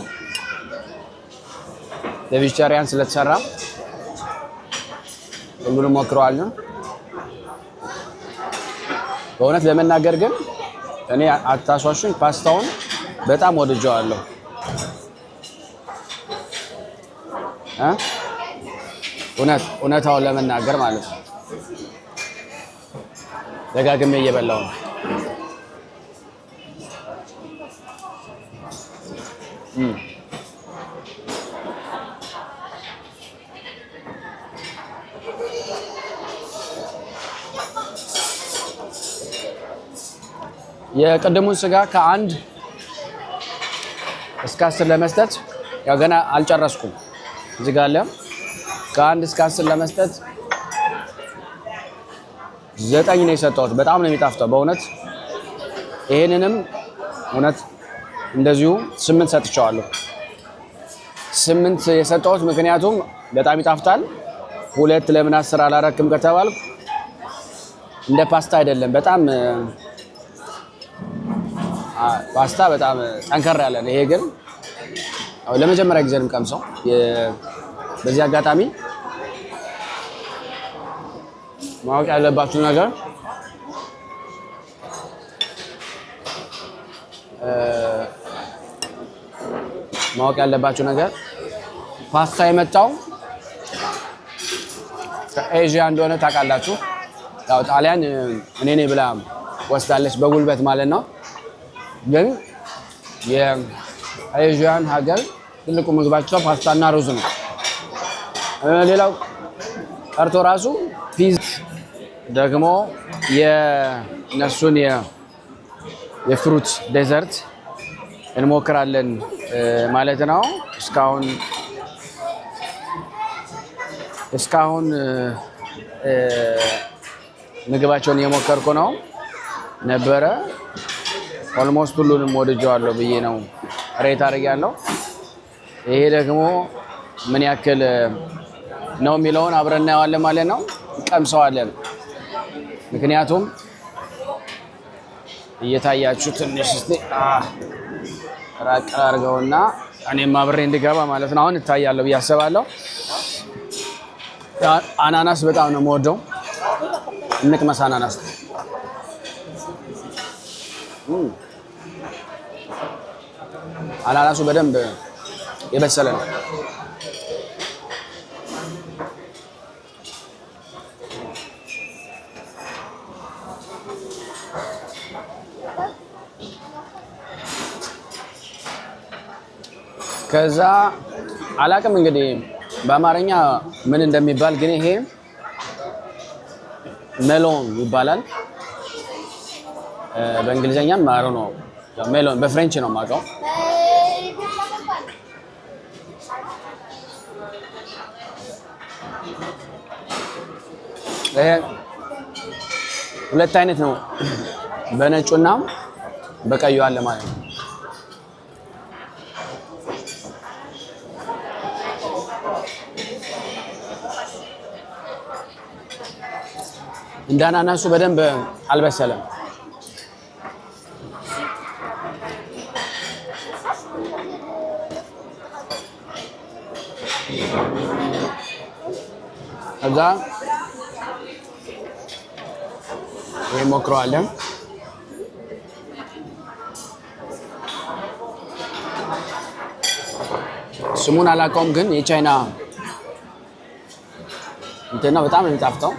Speaker 1: ለቬጂታሪያን ስለተሰራ ሁሉንም ሞክረዋለሁ። በእውነት ለመናገር ግን እኔ አታሷሹኝ ፓስታውን በጣም ወድጀዋለሁ። እውነታውን ለመናገር ማለት ነው። ደጋግሜ እየበላሁ ነው። የቅድሙን ስጋ ከ1 እስከ 10 ለመስጠት ያው ገና አልጨረስኩም። እዚህ ጋር አለ ከ1 እስከ 10 ለመስጠት 9 ነው የሰጠሁት። በጣም ነው የሚጣፍጠው በእውነት። ይሄንንም እውነት እንደዚሁ 8 ሰጥቼዋለሁ። 8 የሰጠሁት ምክንያቱም በጣም ይጣፍጣል። 2 ለምን 10 አላረክም ከተባልኩ እንደ ፓስታ አይደለም። በጣም ፓስታ በጣም ጠንከር ያለ ነው። ይሄ ግን ለመጀመሪያ ጊዜ ነው ቀምሰው። በዚህ አጋጣሚ ማወቅ ያለባችሁ ነገር ፓስታ የመጣው ከኤዥያ እንደሆነ ታውቃላችሁ። ያው ጣሊያን እኔ ነኝ ብላ ወስዳለች በጉልበት ማለት ነው። ግን የኤዥያን ሀገር ትልቁ ምግባቸው ፓስታና ሩዝ ነው። ሌላው ቀርቶ ራሱ ፒዛ ደግሞ የነሱን የፍሩት ዴዘርት እንሞክራለን ማለት ነው። እስካሁን ምግባቸውን እየሞከርኩ ነው ነበረ። ኦልሞስት ሁሉንም ወድጀዋለሁ ብዬ ነው ሬት አድርጌያለሁ። ይሄ ደግሞ ምን ያክል ነው የሚለውን አብረን እናየዋለን ማለት ነው። ቀምሰዋለን። ምክንያቱም እየታያችሁ ትንሽ እስቲ ራቅ አድርገውና እኔም አብሬ እንድገባ ማለት ነው። አሁን እታያለሁ ብዬ አስባለሁ። አናናስ በጣም ነው የምወደው። እንቅመስ አናናስ። አናናሱ በደንብ የበሰለ ነው። ከዛ አላቅም እንግዲህ በአማርኛ ምን እንደሚባል ግን ይሄ ሜሎን ይባላል። በእንግሊዘኛም ማሮ ነው ሜሎን፣ በፍሬንች ነው የማውቀው። ይሄ ሁለት አይነት ነው፣ በነጩና በቀዩ አለ ማለት ነው። እንደ አናናሱ በደንብ አልበሰለም። ከዛ ይሄ ሞክረዋለን። ስሙን አላውቀውም ግን የቻይና እንትን ነው። በጣም ነው የሚጣፍጠው።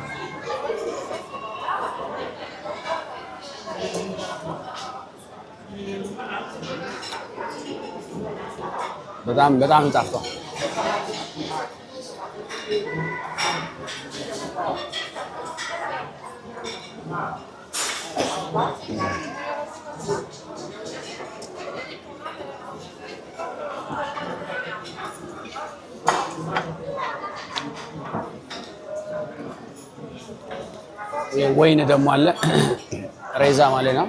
Speaker 1: በጣም ይጣፍጣል። ወይን ደግሞ አለ፣ ሬዛ ማለት ነው።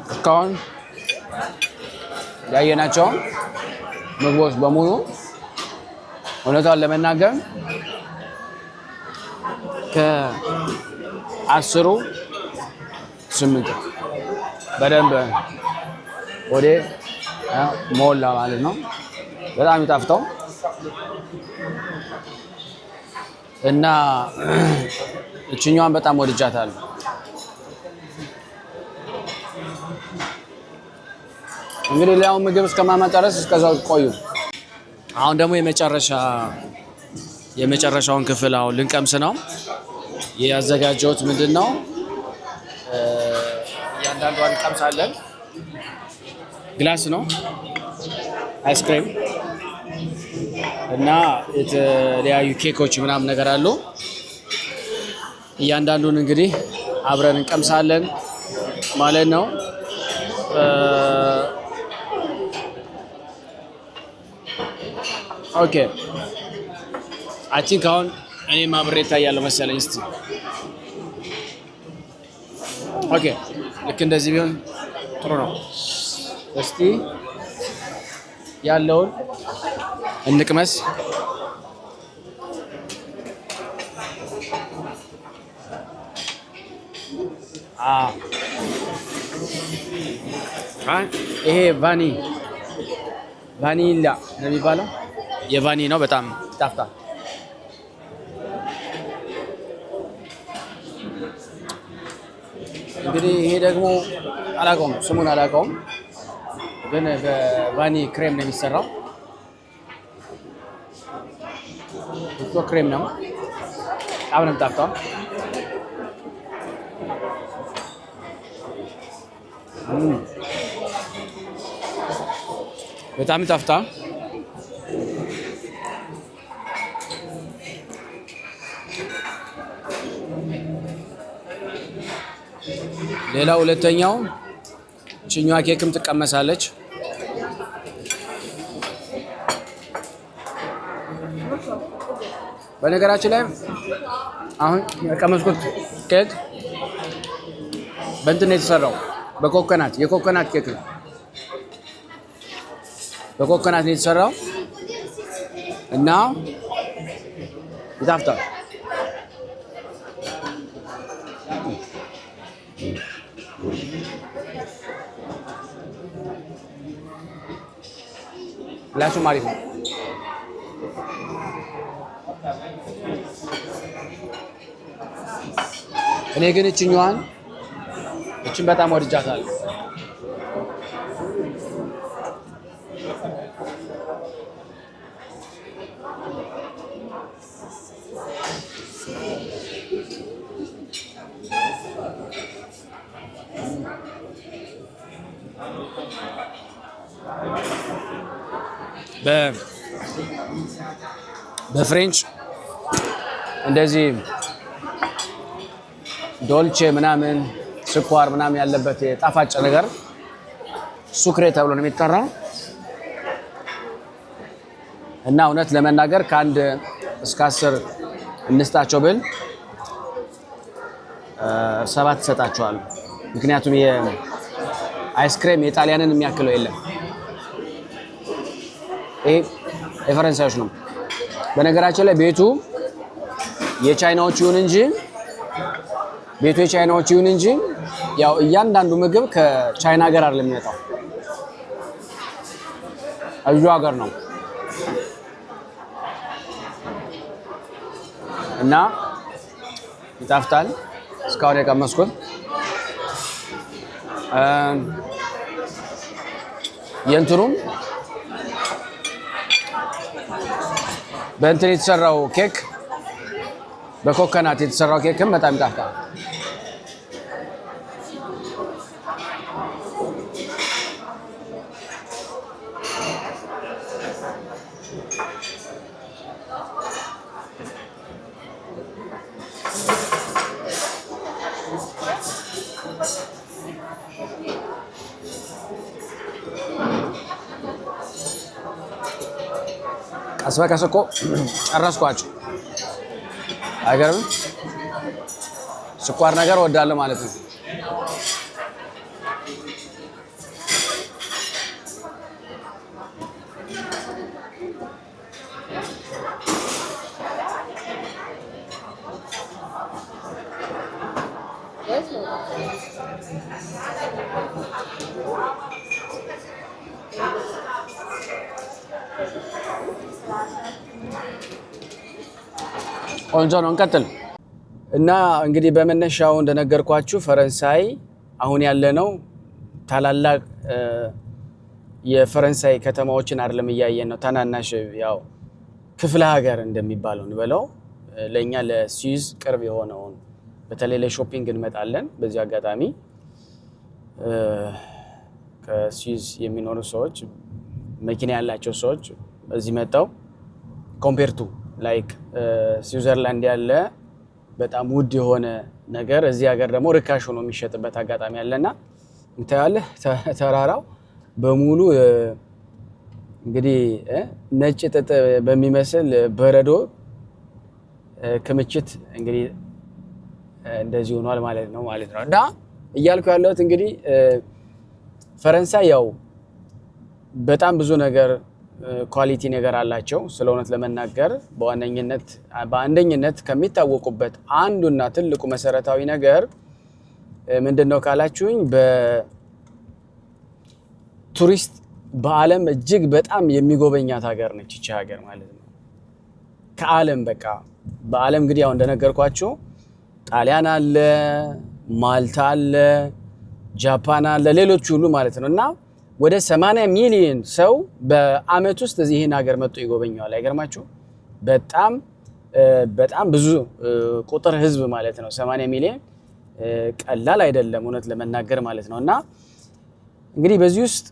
Speaker 1: እስካሁን ያየናቸው ምግቦች በሙሉ እውነታውን ለመናገር ከ10 8 በደንብ ወደ ሞላ ማለት ነው። በጣም ይጣፍጠው እና እችኛዋን በጣም ወድጃታለሁ። እንግዲህ ሌላውን ምግብ እስከማመጣ ድረስ እስከዛው ቆዩ። አሁን ደግሞ የመጨረሻውን ክፍል አሁን ልንቀምስ ነው። ያዘጋጀሁት ምንድን ነው? እያንዳንዷን እንቀምሳለን። ግላስ ነው፣ አይስክሬም እና የተለያዩ ኬኮች ምናምን ነገር አሉ። እያንዳንዱን እንግዲህ አብረን እንቀምሳለን ማለት ነው። ኦኬ አይ ቲንክ አሁን እኔም አብሬ እታያለሁ መሰለኝ። እስቲ ኦኬ ልክ እንደዚህ ቢሆን ጥሩ ነው። እስቲ ያለውን እንቅመስ። ይሄ ቫኒላ ነው የሚባለው። የቫኒ ነው። በጣም ይጣፍጣል። እንግዲህ ይሄ ደግሞ አላውቀውም፣ ስሙን አላውቀውም፣ ግን በቫኒ ክሬም ነው የሚሰራው። እኮ ክሬም ነው። በጣም ነው የሚጣፍጠው። በጣም ይጣፍጣል። ሌላው ሁለተኛው ችኛዋ ኬክም ትቀመሳለች። በነገራችን ላይ አሁን የቀመስኩት ኬክ በእንትን ነው የተሰራው፣ በኮኮናት የኮኮናት ኬክ ነው። በኮኮናት ነው የተሰራው እና ይጣፍጣል። ላሹም አሪፍ ነው። እኔ ግን እችን በጣም ወድጃታለሁ። በፍሬንች እንደዚህ ዶልቼ ምናምን ስኳር ምናምን ያለበት ጣፋጭ ነገር ሱክሬ ተብሎ ነው የሚጠራው እና እውነት ለመናገር ከ1 እስከ 10 እንስጣቸው ብል 7 እሰጣቸዋለሁ። ምክንያቱም የአይስክሬም የጣሊያንን የሚያክለው የለም። ይሄ የፈረንሳዮች ነው። በነገራችን ላይ ቤቱ የቻይናዎች ይሁን እንጂ ያው እያንዳንዱ ምግብ ከቻይና ሀገር አይደለም የሚመጣው፣ እዚሁ ሀገር ነው እና ይጣፍጣል። እስካሁን የቀመስኩት የእንትኑም በእንትን የተሰራው ኬክ በኮኮናት የተሰራው ኬክም በጣም ይጣፍጣል። ቀስ እኮ ጨረስኳቸው። አይገርምም? ስኳር ነገር ወዳለሁ ማለት ነው። ቆንጆ ነው። እንቀጥል እና እንግዲህ በመነሻው እንደነገርኳችሁ ፈረንሳይ አሁን ያለነው ታላላቅ የፈረንሳይ ከተማዎችን አይደለም እያየን ነው። ታናናሽ ያው ክፍለ ሀገር እንደሚባለው እንበለው ለኛ ለስዊዝ ቅርብ የሆነውን በተለይ ለሾፒንግ እንመጣለን። በዚህ አጋጣሚ ከስዊዝ የሚኖሩ ሰዎች መኪና ያላቸው ሰዎች እዚህ መጣው ኮምፔርቱ ላይክ ስዊዘርላንድ ያለ በጣም ውድ የሆነ ነገር እዚህ ሀገር ደግሞ ርካሽ ሆኖ የሚሸጥበት አጋጣሚ አለና እንታያለህ። ተራራው በሙሉ እንግዲህ ነጭ ጥጥ በሚመስል በረዶ ክምችት እንግዲህ እንደዚህ ሆኗል ማለት ነው እና እያልኩ ያለሁት እንግዲህ ፈረንሳይ ያው በጣም ብዙ ነገር ኳሊቲ ነገር አላቸው ስለሆነት ለመናገር በአንደኝነት ከሚታወቁበት አንዱና ትልቁ መሰረታዊ ነገር ምንድነው ካላችሁኝ በቱሪስት በአለም እጅግ በጣም የሚጎበኛት ሀገር ነች እቺ ሀገር ማለት ነው ከዓለም በቃ በአለም እንግዲህ ያው እንደነገርኳችሁ ጣሊያን አለ ማልታ አለ ጃፓን አለ ሌሎች ሁሉ ማለት ነውና ወደ 80 ሚሊዮን ሰው በአመት ውስጥ እዚህን ሀገር መጥቶ ይጎበኛል አይገርማችሁ በጣም ብዙ ቁጥር ህዝብ ማለት ነው 80 ሚሊዮን ቀላል አይደለም እውነት ለመናገር ማለት ነውና እንግዲህ በዚህ ውስጥ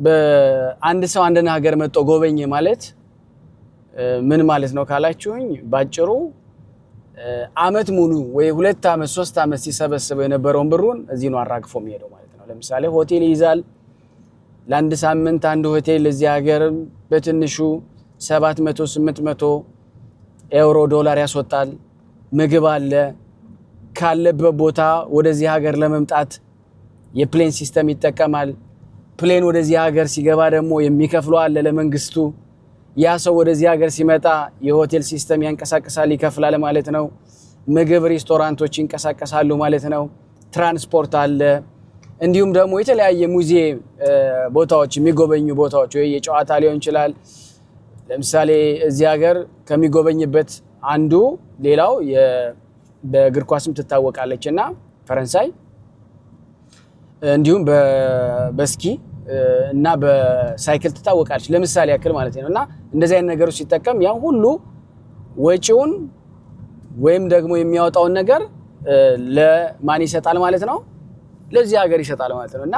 Speaker 1: በአንድ ሰው አንድና ሀገር መጥቶ ጎበኘ ማለት ምን ማለት ነው ካላችሁኝ ባጭሩ አመት ሙሉ ወይ 2 አመት 3 አመት ሲሰበስበው የነበረውን ብሩን እዚህ ነው አራግፎ የሚሄደው ማለት ነው ለምሳሌ ሆቴል ይይዛል ለአንድ ሳምንት አንድ ሆቴል እዚህ ሀገር በትንሹ 700 800 ዩሮ ዶላር ያስወጣል ምግብ አለ ካለበት ቦታ ወደዚህ ሀገር ለመምጣት የፕሌን ሲስተም ይጠቀማል ፕሌን ወደዚህ ሀገር ሲገባ ደግሞ የሚከፍለው አለ ለመንግስቱ ያ ሰው ወደዚህ ሀገር ሲመጣ የሆቴል ሲስተም ያንቀሳቀሳል ይከፍላል ማለት ነው ምግብ ሬስቶራንቶች ይንቀሳቀሳሉ ማለት ነው ትራንስፖርት አለ እንዲሁም ደግሞ የተለያየ ሙዚየም ቦታዎች የሚጎበኙ ቦታዎች ወይ የጨዋታ ሊሆን ይችላል ለምሳሌ እዚህ ሀገር ከሚጎበኝበት አንዱ ሌላው በእግር ኳስም ትታወቃለችና ፈረንሳይ እንዲሁም በስኪ እና በሳይክል ትታወቃለች ለምሳሌ ያክል ማለት ነውና እንደዚህ አይነት ነገሮች ሲጠቀም ያን ሁሉ ወጪውን ወይም ደግሞ የሚያወጣውን ነገር ለማን ይሰጣል ማለት ነው ለዚህ ሀገር ይሰጣል ማለት ነውና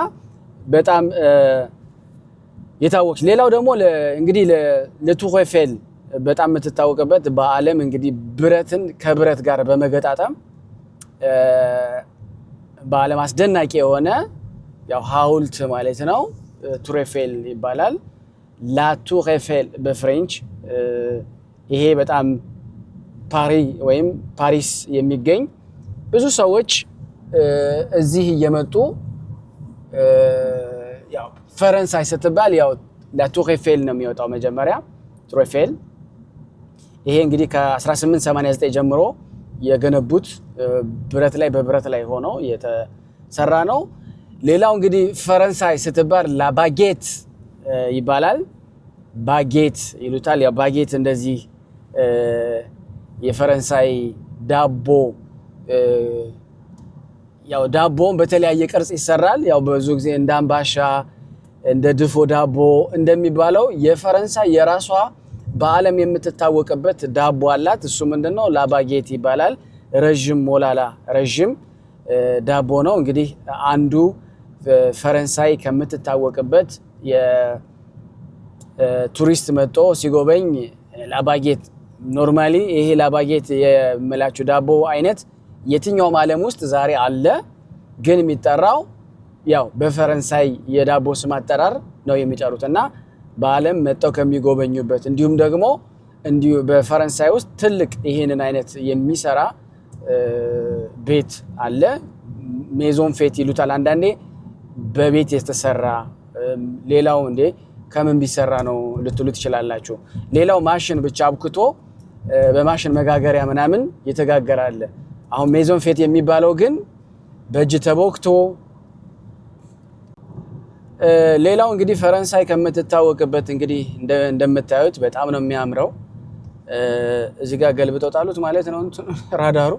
Speaker 1: በጣም የታወቀች ሌላው ደግሞ እንግዲህ ለቱር ኤፌል በጣም የምትታወቅበት በአለም እንግዲህ ብረትን ከብረት ጋር በመገጣጠም በአለም አስደናቂ የሆነ ያው ሐውልት ማለት ነው ቱር ኤፌል ይባላል ላ ቱር ኤፌል በፍሬንች ይሄ በጣም ፓሪስ የሚገኝ ብዙ ሰዎች እዚህ እየመጡ ያው ፈረንሳይ ስትባል ያው ላ ቱር ኤፌል ነው የሚወጣው መጀመሪያ ቱር ኤፌል ይሄ እንግዲህ ከ1889 ጀምሮ የገነቡት በብረት ላይ ሆኖ የተሰራ ነው ሌላው እንግዲህ ፈረንሳይ ስትባል ላ ባጌት ይባላል ባጌት ይሉታል ያው ባጌት እንደዚህ የፈረንሳይ ዳቦ ያው ዳቦን በተለያየ ቅርጽ ይሰራል ያው ብዙ ጊዜ እንደ አምባሻ እንደ ድፎ ዳቦ እንደሚባለው የፈረንሳይ የራሷ በአለም የምትታወቅበት ዳቦ አላት እሱ ምንድነው ላ ባጌት ይባላል ረጅም ሞላላ ረጅም ዳቦ ነው እንግዲህ አንዱ ፈረንሳይ ከምትታወቅበት የቱሪስት መጥቶ ሲጎበኝ ላባጌት ኖርማሊ ይሄ ላባጌት የምላችሁ ዳቦ አይነት የትኛው ዓለም ውስጥ ዛሬ አለ ግን የሚጠራው ያው በፈረንሳይ የዳቦ ስም አጠራር ነው የሚጠሩትና በአለም መጥተው ከሚጎበኙበት እንዲሁም ደግሞ በፈረንሳይ ውስጥ ትልቅ ይሄንን አይነት የሚሰራ ቤት አለ ሜዞን ፌት ይሉታል አንዳንዴ በቤት የተሰራ ሌላው እንዴ ከምን ቢሰራ ነው ልትሉት ይችላልላችሁ ሌላው ማሽን ብቻ አብክቶ በማሽን መጋገሪያ ምናምን የተጋገረ አለ አሁን ሜዞን ፌት የሚባለው ግን በእጅ ተቦክቶ ሌላው እንግዲህ ፈረንሳይ ከምትታወቅበት እንግዲህ እንደምታዩት በጣም ነው የሚያምረው እዚህ ጋር ገልብጠው ጣሉት ማለት ነው ራዳሩ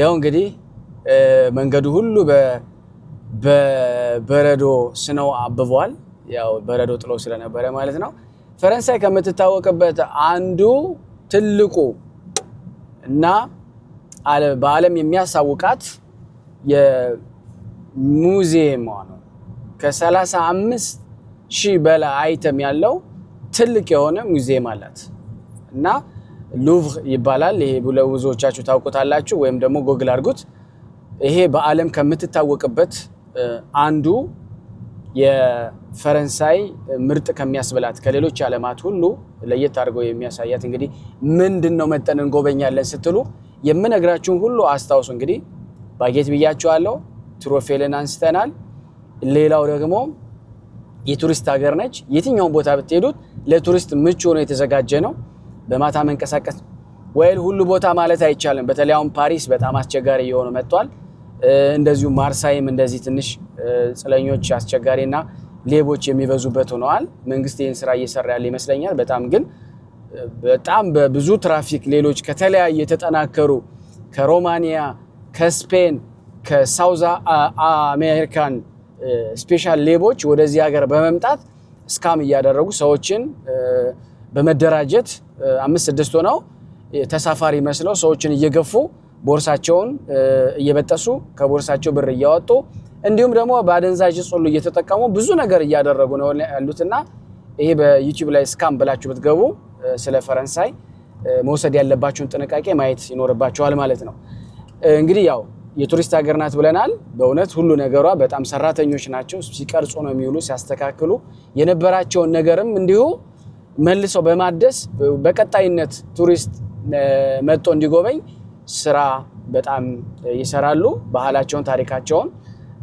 Speaker 1: ያው እንግዲህ መንገዱ ሁሉ በበረዶ ስነው አብቧል ያው በረዶ ጥሎ ስለነበረ ማለት ነው ፈረንሳይ ከምትታወቅበት አንዱ ትልቁ እና በአለም የሚያሳውቃት የሙዚየም ነው ከ35,000 በላይ አይተም ያለው ትልቅ የሆነ ሙዚየም አላት እና ሉቭር ይባላል ይሄ ብዙዎቻችሁ ታውቁታላችሁ ወይም ደግሞ ጎግል አድርጉት ይሄ በአለም ከምትታወቅበት አንዱ የፈረንሳይ ምርጥ ከሚያስበላት ከሌሎች ዓለማት ሁሉ ለየት አድርገው የሚያሳያት እንግዲህ ምንድነው መጠን እንጎበኛለን ስትሉ የምነግራችሁን ሁሉ አስታውሱ እንግዲህ ባጌት ብያችኋለሁ ትሮፌልን አንስተናል ሌላው ደግሞ የቱሪስት ሀገር ነች የትኛውን ቦታ ብትሄዱት ለቱሪስት ምቹ ሆኖ የተዘጋጀ ነው በማታ መንቀሳቀስ ወይል ሁሉ ቦታ ማለት አይቻልም በተለያውም ፓሪስ በጣም አስቸጋሪ የሆነ መጥቷል እንደዚሁ ማርሳይም እንደዚህ ትንሽ ጽለኞች አስቸጋሪና ሌቦች የሚበዙበት ሆነዋል መንግስት ይህን ስራ እየሰራ ያለ ይመስለኛል በጣም በብዙ ትራፊክ ሌሎች ከተለያየ የተጠናከሩ ከሮማኒያ ከስፔን ከሳውዝ አሜሪካን ስፔሻል ሌቦች ወደዚህ ሀገር በመምጣት ስካም እያደረጉ ሰዎችን በመደራጀት 5-6 ሆነው ተሳፋሪ መስለው ሰዎችን እየገፉ ቦርሳቸውን እየበጠሱ ከቦርሳቸው ብር እያወጡ እንዲሁም ደግሞ ባደንዛዥ ጽሉ እየተጠቀሙ ብዙ ነገር እያደረጉ ነው ያሉትና ይሄ በዩቲዩብ ላይ ስካም ብላችሁ ብትገቡ ስለ ፈረንሳይ መውሰድ ያለባችሁን ጥንቃቄ ማየት ይኖርባችኋል ማለት ነው እንግዲህ ያው የቱሪስት ሀገር ናት ብለናል በእውነት ሁሉ ነገሯ በጣም ሰራተኞች ናቸው ሲቀርጹ ነው የሚውሉ ሲያስተካክሉ የነበራቸውን ነገርም እንዲሁ መልሰው በማደስ በቀጣይነት ቱሪስት መጥቶ እንዲጎበኝ ስራ በጣም ይሰራሉ ባህላቸውን ታሪካቸውን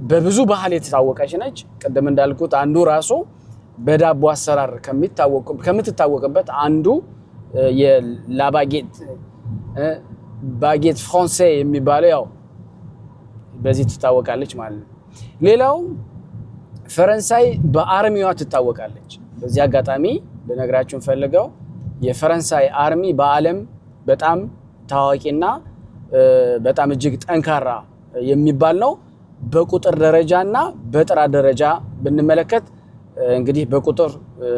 Speaker 1: በብዙ ባህል የተታወቀች ነች ቅድም እንዳልኩት አንዱ ራሱ በዳቦ አሰራር ከምትታወቅበት አንዱ የላባጌት ባጌት ፍራንሳይ የሚባለው ያው በዚህ ትታወቃለች ማለት ነው ሌላው ፈረንሳይ በአርሚዋ ትታወቃለች በዚህ አጋጣሚ ለነግራችሁን ፈልገው የፈረንሳይ አርሚ በአለም በጣም ታዋቂና በጣም እጅግ ጠንካራ የሚባል ነው በቁጥር ደረጃና በጥራት ደረጃ ብንመለከት እንግዲህ በቁጥር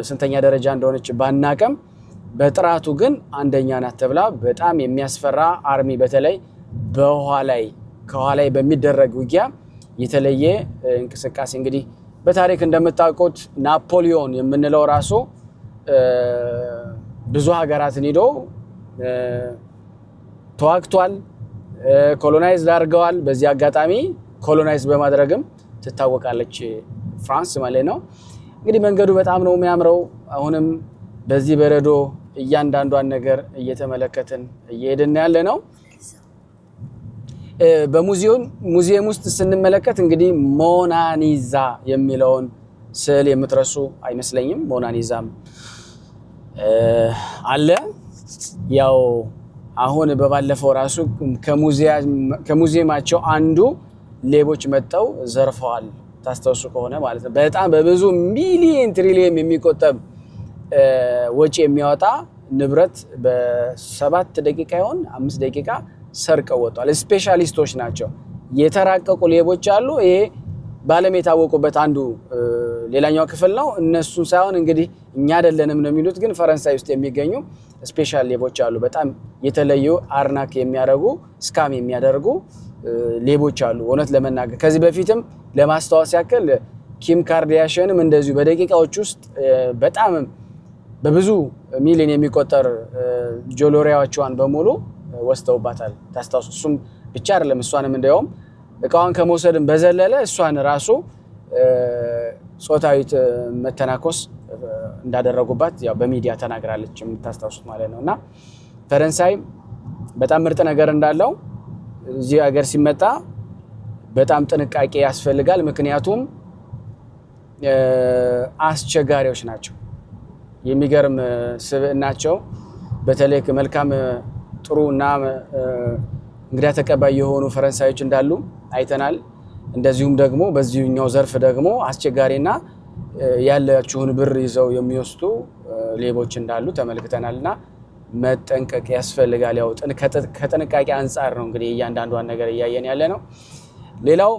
Speaker 1: ስንተኛ ደረጃ እንደሆነች ባናቀም በጥራቱ ግን አንደኛ ናት ተብላ በጣም የሚያስፈራ አርሚ በተለይ ከኋላይ በሚደረግ ውጊያ የተለየ እንቅስቃሴ እንግዲህ በታሪክ እንደምታውቁት ናፖሊዮን የምንለው ራሱ ብዙ ሀገራትን ሄዶ ተዋግቷል ኮሎናይዝ አድርገዋል በዚህ አጋጣሚ ኮሎናይዝ በማድረግም ትታወቃለች ፍራንስ ማለት ነው እንግዲህ መንገዱ በጣም ነው የሚያምረው አሁንም በዚህ በረዶ እያንዳንዷን ነገር እየተመለከትን እየሄድን ያለ ነው በሙዚየም ውስጥ ስንመለከት እንግዲህ ሞናሊዛ የሚለውን ስዕል የምትረሱ አይመስለኝም ሞናሊዛም አለ ያው አሁን በባለፈው ራሱ ከሙዚየማቸው አንዱ ሌቦች መጣው ዘርፈዋል ታስተውሱ ከሆነ ማለት ነው በጣም በብዙ ሚሊዮን ትሪሊየን የሚቆጠብ ወጪ የሚያወጣ ንብረት በ7 ደቂቃ ይሆን 5 ደቂቃ ሰርቀው ወጣል ስፔሻሊስቶች ናቸው የተራቀቁ ሌቦች አሉ ይሄ ባለም የታወቁበት አንዱ ሌላኛው ክፍል ነው እነሱ ሳይሆን እንግዲህ እኛ አይደለንም ነው የሚሉት ግን ፈረንሳይ ውስጥ የሚገኙ ስፔሻል ሌቦች አሉ በጣም የተለዩ አርናክ የሚያደርጉ ስካም የሚያደርጉ ሌቦች አሉ እውነት ለመናገር ከዚህ በፊትም ለማስተዋወስ ያክል ኪም ካርዳሽያንም እንደዚሁ በደቂቃዎች ውስጥ በጣም በብዙ ሚሊዮን የሚቆጠር ጆሎሪያዎቿን በሙሉ ወስተውባታል ታስተዋሱ እሱም ብቻ አይደለም እሷንም እንደውም እቃዋን ከመውሰድም በዘለለ እሷን ራሱ ጾታዊ መተናኮስ እንዳደረጉባት ያው በሚዲያ ተናግራለች የምታስተዋሱት ማለት ነውና ፈረንሳይ በጣም ምርጥ ነገር እንዳለው እዚህ ሀገር ሲመጣ በጣም ጥንቃቄ ያስፈልጋል ምክንያቱም አስቸጋሪዎች ናቸው የሚገርም ስብዕናቸው በተለይ መልካም ጥሩና እንግዳ ተቀባይ የሆኑ ፈረንሳዮች እንዳሉ አይተናል እንደዚሁም ደግሞ በዚህኛው ዘርፍ ደግሞ አስቸጋሪና ያላችሁን ብር ይዘው የሚወስዱ ሌቦች እንዳሉ ተመልክተናልና መጠንቀቅ ያስፈልጋል ያው ከጥንቃቄ አንፃር ነው እንግዲህ እያንዳንዷን ነገር እያየን ያለ ነው ሌላው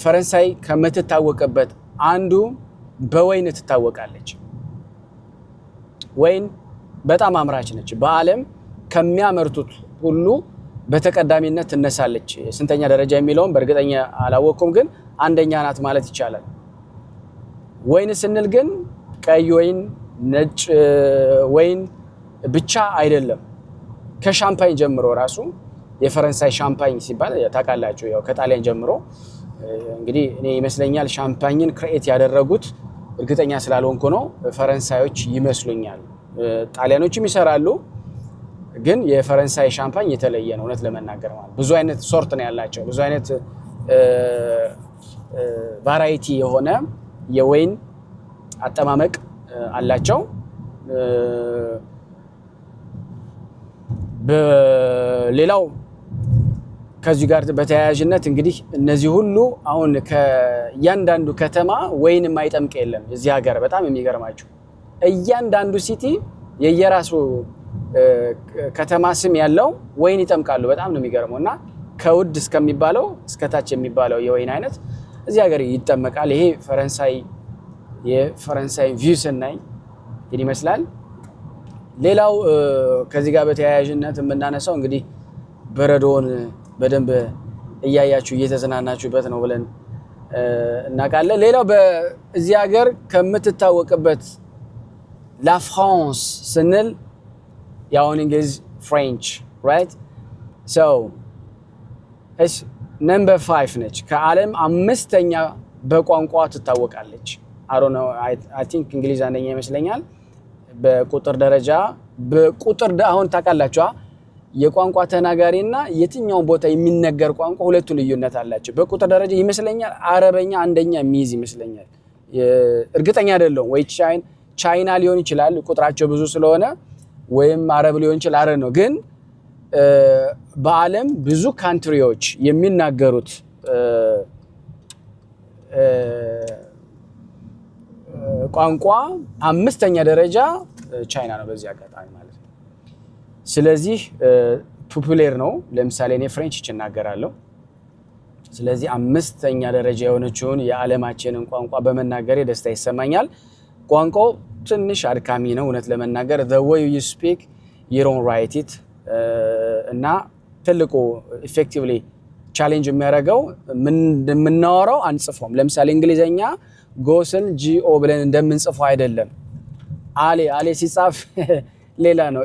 Speaker 1: ፈረንሳይ ከምትታወቅበት አንዱ በወይን ትታወቃለች ወይን በጣም አምራች ነች በአለም ከሚያመርቱት ሁሉ በተቀዳሚነት ትነሳለች ስንተኛ ደረጃ የሚለውን በእርግጠኛ አላወቅኩም ግን አንደኛ ናት ማለት ይቻላል ወይን ስንል ግን ቀይ ወይን ነጭ ወይን ብቻ አይደለም ከሻምፓኝ ጀምሮ ራሱ የፈረንሳይ ሻምፓኝ ሲባል ታውቃላችሁ ያው ከጣሊያን ጀምሮ እንግዲህ እኔ ይመስለኛል ሻምፓኝን ክሬት ያደረጉት እርግጠኛ ስላልሆንኩ ነው ፈረንሳዮች ይመስሉኛል ጣሊያኖችም ይሰራሉ ግን የፈረንሳይ ሻምፓኝ የተለየ ነው እውነት ለመናገር ማለት ብዙ አይነት ሶርት ነው ያላቸው ብዙ አይነት ቫራይቲ የሆነ የወይን አጠማመቅ አላቸው። በሌላው ከዚህ ጋር በተያያዥነት እንግዲህ እነዚህ ሁሉ አሁን ከእያንዳንዱ ከተማ ወይን የማይጠምቅ የለም እዚህ ሀገር። በጣም የሚገርማችሁ እያንዳንዱ ሲቲ የየራሱ ከተማ ስም ያለው ወይን ይጠምቃሉ። በጣም ነው የሚገርመው። እና ከውድ እስከሚባለው እስከታች የሚባለው የወይን አይነት እዚህ ሀገር ይጠመቃል። ይሄ የፈረንሳይ ቪው ስናይ ይህን ይመስላል። ሌላው ከዚህ ጋር በተያያዥነት የምናነሳው እንግዲህ በረዶውን በደንብ እያያችሁ እየተዝናናችሁበት ነው ብለን እናውቃለን። ሌላው በዚህ ሀገር ከምትታወቅበት ላ ፍራንስ ስንል ያው እንግሊዝ ፍሬንች ራይት ሶ እስ ነምበር 5 ነች። ከዓለም 5ኛ በቋንቋ ትታወቃለች። አይ ዶንት ኖ አይ ቲንክ እንግሊዝ አንደኛ ይመስለኛል በቁጥር ደረጃ። አሁን ታውቃላችሁ የቋንቋ ተናጋሪና የትኛው ቦታ የሚነገር ቋንቋ ሁለቱ ልዩነት አላቸው። በቁጥር ደረጃ ይመስለኛል አረበኛ አንደኛ የሚይዝ ይመስለኛል። እርግጠኛ አይደለሁም። ወይ ቻይና ሊሆን ይችላል ቁጥራቸው ብዙ ስለሆነ፣ ወይም አረብ ሊሆን ይችላል። አረ ነው ግን በዓለም ብዙ ካንትሪዎች የሚናገሩት ቋንቋ 5ኛ ደረጃ ቻይና ነው በዚህ አጋጣሚ ማለት ነው። ስለዚህ ፖፑላር ነው። ለምሳሌ እኔ ፍሬንች እናገራለሁ። ስለዚህ 5ኛ ደረጃ የሆነችውን የዓለማችንን ቋንቋ በመናገሬ ደስታ ይሰማኛል። ቋንቋው ትንሽ አድካሚ ነው እውነት ለመናገር the way you speak you don't write it እና ትልቁ ኢፌክቲቭሊ ቻሌንጅ የሚያደርገው የምናወራው አንጽፎም። ለምሳሌ እንግሊዘኛ ጎስን ጂኦ ብለን እንደምንጽፈው አይደለም። አሌ ሲጻፍ ሌላ ነው።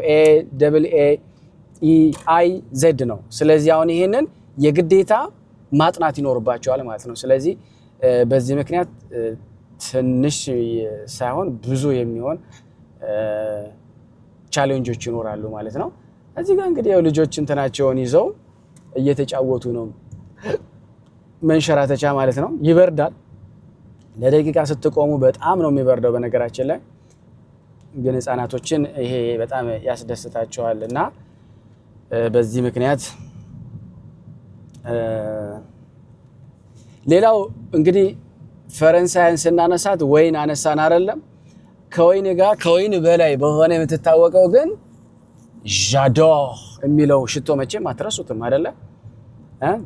Speaker 1: AAEIZ ነው። ስለዚህ አሁን ይሄንን የግዴታ ማጥናት ይኖርባቸዋል ማለት ነው። ስለዚህ በዚህ ምክንያት ትንሽ ሳይሆን ብዙ የሚሆን ቻሌንጆች ይኖራሉ ማለት ነው። እዚህ ጋር እንግዲህ ያው ልጆች እንትናቸውን ይዘው እየተጫወቱ ነው። መንሸራተቻ ማለት ነው። ይበርዳል። ለደቂቃ ስትቆሙ በጣም ነው የሚበርደው። በነገራችን ላይ ግን ህፃናቶችን ይሄ በጣም ያስደስታቸዋል እና በዚህ ምክንያት ሌላው እንግዲህ ፈረንሳይን ስናነሳት ወይን አነሳን አይደለም። ከወይን በላይ በሆነ የምትታወቀው ግን ዣዶር የሚለው ሽቶ መቼም አትረሱትም አይደለ?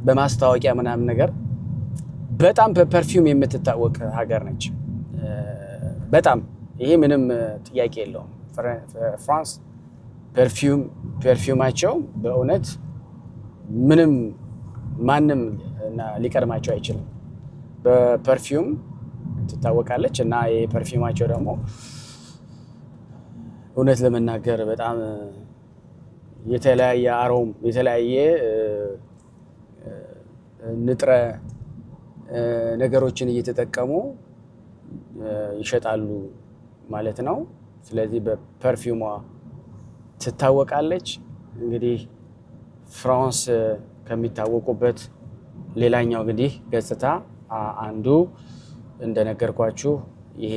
Speaker 1: በማስታወቂያ ምናምን ነገር በጣም በፐርፊውም የምትታወቅ ሀገር ነች። በጣም ይሄ ምንም ጥያቄ የለውም። ፍራንስ ፐርፊውማቸው በእውነት ምንም ማንም ሊቀድማቸው አይችልም። በፐርፊውም ትታወቃለች እና የፐርፊውማቸው ደግሞ እውነት ለመናገር በጣም የተለያየ አሮም የተለያየ ንጥረ ነገሮችን እየተጠቀሙ ይሸጣሉ ማለት ነው። ስለዚህ በፐርፊውሟ ትታወቃለች። እንግዲህ ፍራንስ ከሚታወቁበት ሌላኛው እንግዲህ ገጽታ አንዱ እንደነገርኳችሁ ይሄ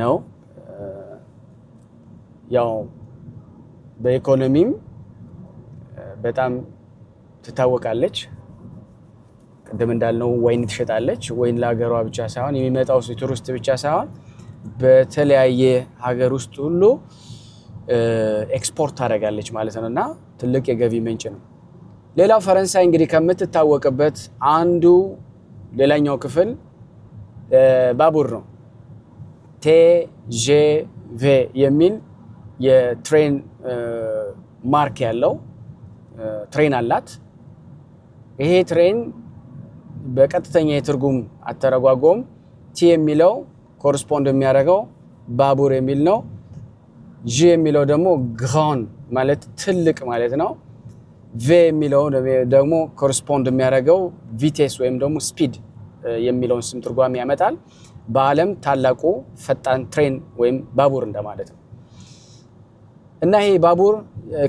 Speaker 1: ነው። ያው በኢኮኖሚም በጣም ትታወቃለች። ቅድም እንዳልነው ወይን ትሸጣለች። ወይን ለሀገሯ ብቻ ሳይሆን የሚመጣው ቱሪስት ብቻ ሳይሆን በተለያየ ሀገር ውስጥ ሁሉ ኤክስፖርት ታደርጋለች ማለት ነው እና ትልቅ የገቢ ምንጭ ነው። ሌላው ፈረንሳይ እንግዲህ ከምትታወቅበት አንዱ ሌላኛው ክፍል ባቡር ነው። ቴጄቬ የሚል የትሬን ማርክ ያለው ትሬን አላት። ይሄ ትሬን በቀጥተኛ የትርጉም አተረጓጎም ቲ የሚለው ኮረስፖንድ የሚያደርገው ባቡር የሚል ነው። ጂ የሚለው ደግሞ ግራን ማለት ትልቅ ማለት ነው። ቬ የሚለው ደግሞ ኮረስፖንድ የሚያደርገው ቪቴስ ወይም ደግሞ ስፒድ የሚለውን ስም ትርጓሜ ያመጣል። በዓለም ታላቁ ፈጣን ትሬን ወይም ባቡር እንደማለት ነው። እና ይሄ ባቡር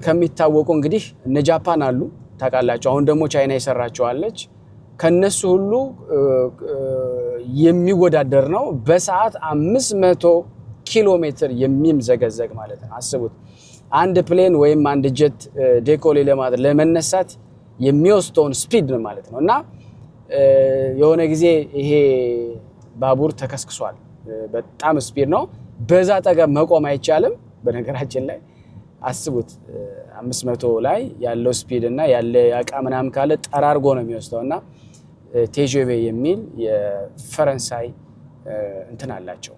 Speaker 1: ከሚታወቁ እንግዲህ እነ ጃፓን አሉ ታውቃላችሁ። አሁን ደግሞ ቻይና የሰራቸዋለች ከነሱ ሁሉ የሚወዳደር ነው። በሰዓት 500 ኪሎ ሜትር የሚምዘገዘግ ማለት ነው። አስቡት አንድ ፕሌን ወይም አንድ ጀት ዴኮሌ ለመነሳት የሚወስደውን ስፒድ ነው ማለት ነው። እና የሆነ ጊዜ ይሄ ባቡር ተከስክሷል። በጣም ስፒድ ነው። በዛ አጠገብ መቆም አይቻልም። በነገራችን ላይ አስቡት 500 ላይ ያለው ስፒድ እና ያለ ያቃ ምናምን ካለ ጠራርጎ ነው የሚወስደውና ቴጄቬ የሚል የፈረንሳይ እንትን አላቸው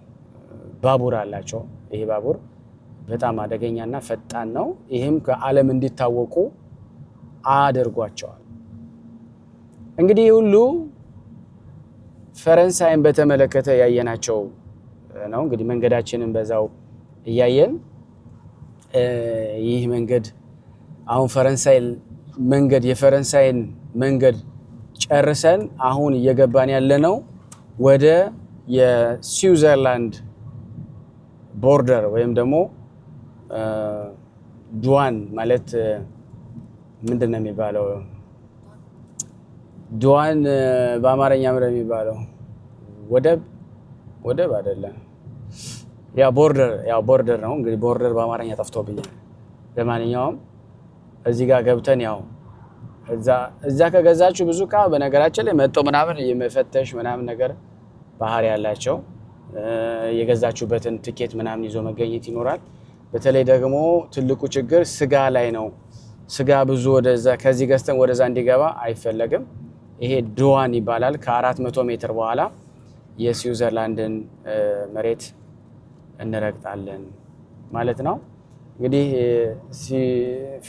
Speaker 1: ባቡር አላቸው። ይሄ ባቡር በጣም አደገኛና ፈጣን ነው። ይሄም ከዓለም እንዲታወቁ አድርጓቸዋል። እንግዲህ ሁሉ ፈረንሳይን በተመለከተ ያየናቸው ነው። እንግዲህ መንገዳችንን በዛው እያየን ይህ መንገድ አሁን ፈረንሳይ መንገድ የፈረንሳይን መንገድ ጨርሰን አሁን እየገባን ያለነው ወደ የስዊዘርላንድ ቦርደር ወይም ደግሞ ዱዋን ማለት ምንድነው የሚባለው? ዱዋን በአማርኛ ምንድነው የሚባለው? ወደብ አይደለም። ያ ቦርደር ነው። እንግዲህ ቦርደር በአማርኛ ጠፍቶብኛል። ለማንኛውም እዚህ ጋር ገብተን ያው እዛ ከገዛችሁ ብዙ ዕቃ በነገራችን ላይ መጥቶ ምናምን የመፈተሽ ምናምን ነገር ባህሪ ያላቸው የገዛችሁበትን ቲኬት ምናምን ይዞ መገኘት ይኖራል። በተለይ ደግሞ ትልቁ ችግር ስጋ ላይ ነው። ስጋ ብዙ ወደዛ ከዚህ ገዝተን ወደዛ እንዲገባ አይፈለግም። ይሄ ዱዋን ይባላል። ከ400 ሜትር በኋላ የስዊዘርላንድን መሬት እንረግጣለን ማለት ነው። እንግዲህ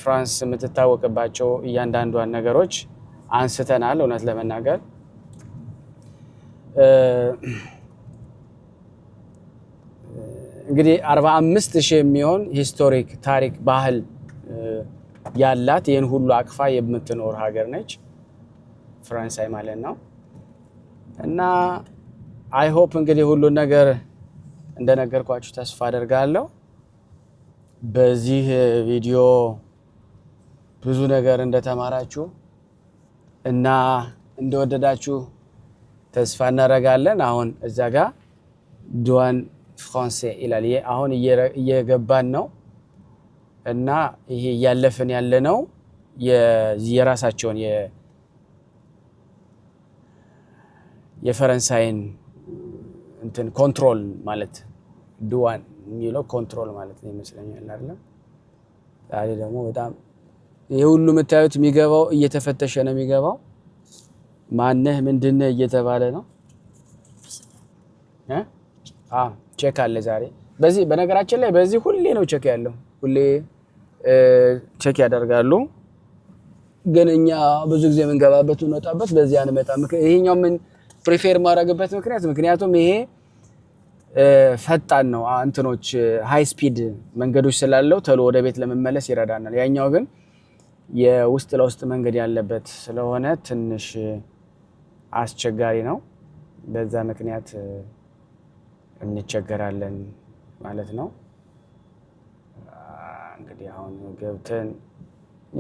Speaker 1: ፍራንስ የምትታወቅባቸው እያንዳንዷን ነገሮች አንስተናል። እውነት ለመናገር እንግዲህ 45,000 የሚሆን ሂስቶሪክ ታሪክ ባህል ያላት ይህን ሁሉ አቅፋ የምትኖር ሀገር ነች ፈረንሳይ ማለት ነው። እና አይ ሆፕ እንግዲህ ሁሉን ነገር እንደነገርኳችሁ ተስፋ አደርጋለሁ። በዚህ ቪዲዮ ብዙ ነገር እንደተማራችሁ እና እንደወደዳችሁ ተስፋ እናደርጋለን። አሁን እዛ ጋር ዱዋን ፍራንሴ ይላል። አሁን እየገባን ነው እና ይሄ እያለፍን ያለ ነው የራሳቸውን የፈረንሳይን እንትን ኮንትሮል ማለት ዱዋን የሚለው ኮንትሮል ማለት ነው ይመስለኛል አይደል? ዛሬ ደግሞ በጣም ይሄ ሁሉ የምታዩት የሚገባው እየተፈተሸ ነው የሚገባው። ማነህ ምንድነህ እየተባለ ነው ቼክ አለ ዛሬ። በዚህ በነገራችን ላይ በዚህ ሁሌ ነው ቼክ ያለው። ሁሌ ቼክ ያደርጋሉ። ግን እኛ ብዙ ጊዜ የምንገባበት እንወጣበት በዚህ አንመጣም። ይሄኛው ምን ፕሪፌር ማድረግበት ምክንያቱም ይሄ ፈጣን ነው። እንትኖች ሃይ ስፒድ መንገዶች ስላለው ተሎ ወደ ቤት ለመመለስ ይረዳናል። ያኛው ግን የውስጥ ለውስጥ መንገድ ያለበት ስለሆነ ትንሽ አስቸጋሪ ነው። በዛ ምክንያት እንቸገራለን ማለት ነው። እንግዲህ አሁን ገብተን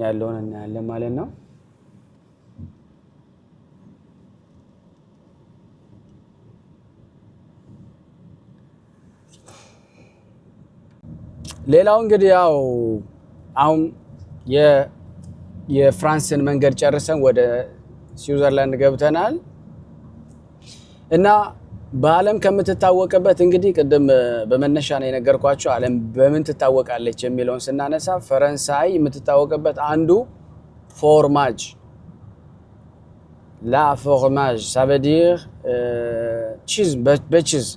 Speaker 1: ያለውን እናያለን ማለት ነው። ሌላው እንግዲህ ያው አሁን የፍራንስን መንገድ ጨርሰን ወደ ስዊዘርላንድ ገብተናል እና በዓለም ከምትታወቅበት እንግዲህ ቅድም በመነሻ ነው የነገርኳቸው ዓለም በምን ትታወቃለች የሚለውን ስናነሳ ፈረንሳይ የምትታወቅበት አንዱ ፎርማጅ ላ ፎርማጅ ça veut dire ቺዝ በቺዝ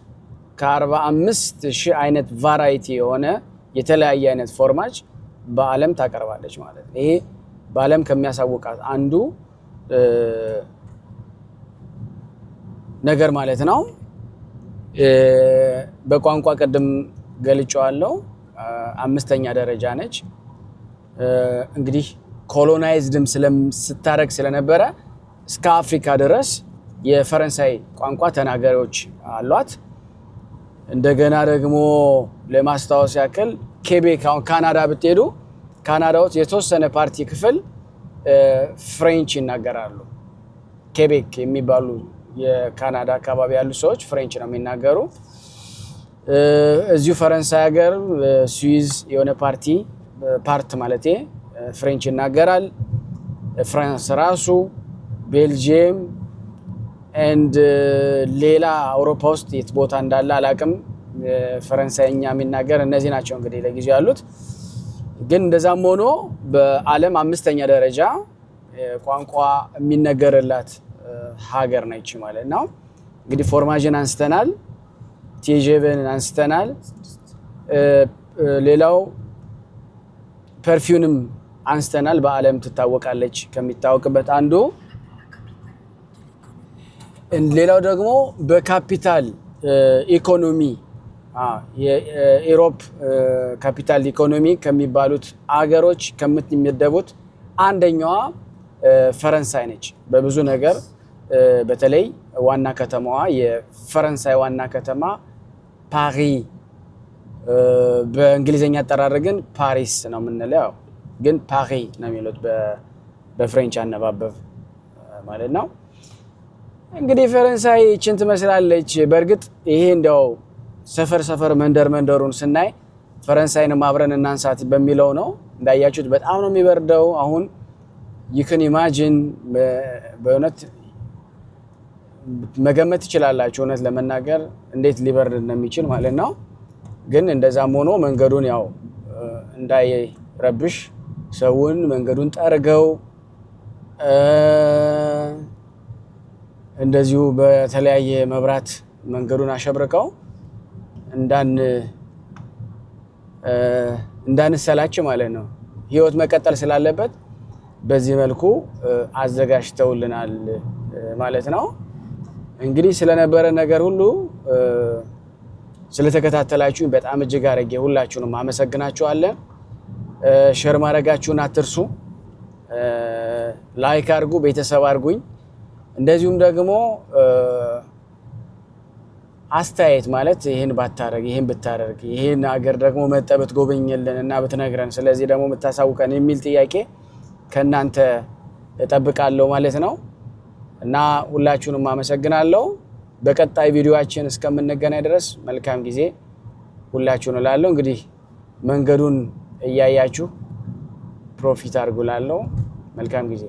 Speaker 1: ከ45,000 አይነት ቫራይቲ የሆነ የተለያየ አይነት ፎርማጅ በዓለም ታቀርባለች ማለት ነው። ይሄ በዓለም ከሚያሳውቃት አንዱ ነገር ማለት ነው። በቋንቋ ቅድም ገልጫዋለሁ 5ኛ ደረጃ ነች። እንግዲህ ኮሎናይዝድም ስታረግ ስለነበረ እስከ አፍሪካ ድረስ የፈረንሳይ ቋንቋ ተናጋሪዎች አሏት። እንደገና ደግሞ ለማስታወስ ያክል ኬቤክ አሁን ካናዳ ብትሄዱ ካናዳ ውስጥ የተወሰነ ፓርቲ ክፍል
Speaker 3: ፍሬንች ይናገራሉ። ኬቤክ የሚባሉ የካናዳ አካባቢ ያሉ ሰዎች ፍሬንች ነው የሚናገሩ። እዚሁ ፈረንሳይ ሀገር ስዊዝ የሆነ ፓርት ማለቴ ፍሬንች ይናገራል። ፍራንስ ራሱ፣ ቤልጂየም ኤንድ ሌላ አውሮፓ ውስጥ የት ቦታ እንዳለ አላቅም ፈረንሳይኛ የሚናገር እነዚህ ናቸው እንግዲህ ለጊዜው ያሉት። ግን እንደዛም ሆኖ በዓለም 5ኛ ደረጃ ቋንቋ የሚነገርላት ሀገር ነች ማለት ነው። እንግዲህ ፎርማጅን አንስተናል፣ ቲጄብን አንስተናል። ሌላው ፐርፊውንም አንስተናል። በዓለም ትታወቃለች ከሚታወቅበት አንዱ። ሌላው ደግሞ በካፒታል ኢኮኖሚ የኢሮፕ ካፒታል ኢኮኖሚ ከሚባሉት አገሮች ከምትመደቡት አንደኛዋ ፈረንሳይ ነች። በብዙ ነገር በተለይ ዋና ከተማዋ የፈረንሳይ ዋና ከተማ ፓሪ፣ በእንግሊዘኛ አጠራር ግን ፓሪስ ነው የምንለው፣ ግን ፓሪ ነው የሚሉት በፍሬንች አነባበብ ማለት ነው። እንግዲህ ፈረንሳይ ይህችን ትመስላለች። በእርግጥ ይሄ እንደው ሰፈር መንደሩን ስናይ ፈረንሳይንም አብረን እናንሳት በሚለው ነው። እንዳያችሁት በጣም ነው የሚበርደው አሁን። ይክን ኢማጂን በእውነት መገመት ትችላላችሁ እውነት ለመናገር እንዴት ሊበርድ እንደሚችል ማለት ነው። ግን እንደዛም ሆኖ መንገዱን ያው እንዳይረብሽ ሰውን መንገዱን ጠርገው እንደዚሁ በተለያየ መብራት መንገዱን አሸብርቀው እንዳንሰላች ማለት ነው። ህይወት መቀጠል ስላለበት በዚህ መልኩ አዘጋጅተውልናል ማለት ነው። እንግዲህ ስለነበረ ነገር ሁሉ ስለተከታተላችሁ በጣም እጅግ አድርጌ ሁላችሁንም አመሰግናችኋለሁ። ሼር ማድረጋችሁን አትርሱ። ላይክ አድርጉ፣ ቤተሰብ አድርጉኝ። እንደዚሁም ደግሞ አስተያየት ማለት ይሄን ባታረግ ይሄን ብታረግ ይሄን ሀገር ደግሞ መጠበት ጎበኝልን እና ብትነግረን ስለዚህ ደግሞ የምታሳውቀን የሚል ጥያቄ ከናንተ እጠብቃለሁ ማለት ነው። እና ሁላችሁንም አመሰግናለሁ። በቀጣይ ቪዲዮአችን እስከምንገናኝ ድረስ መልካም ጊዜ ሁላችሁን እላለሁ። እንግዲህ መንገዱን እያያችሁ ፕሮፊት አድርጉላለሁ። መልካም ጊዜ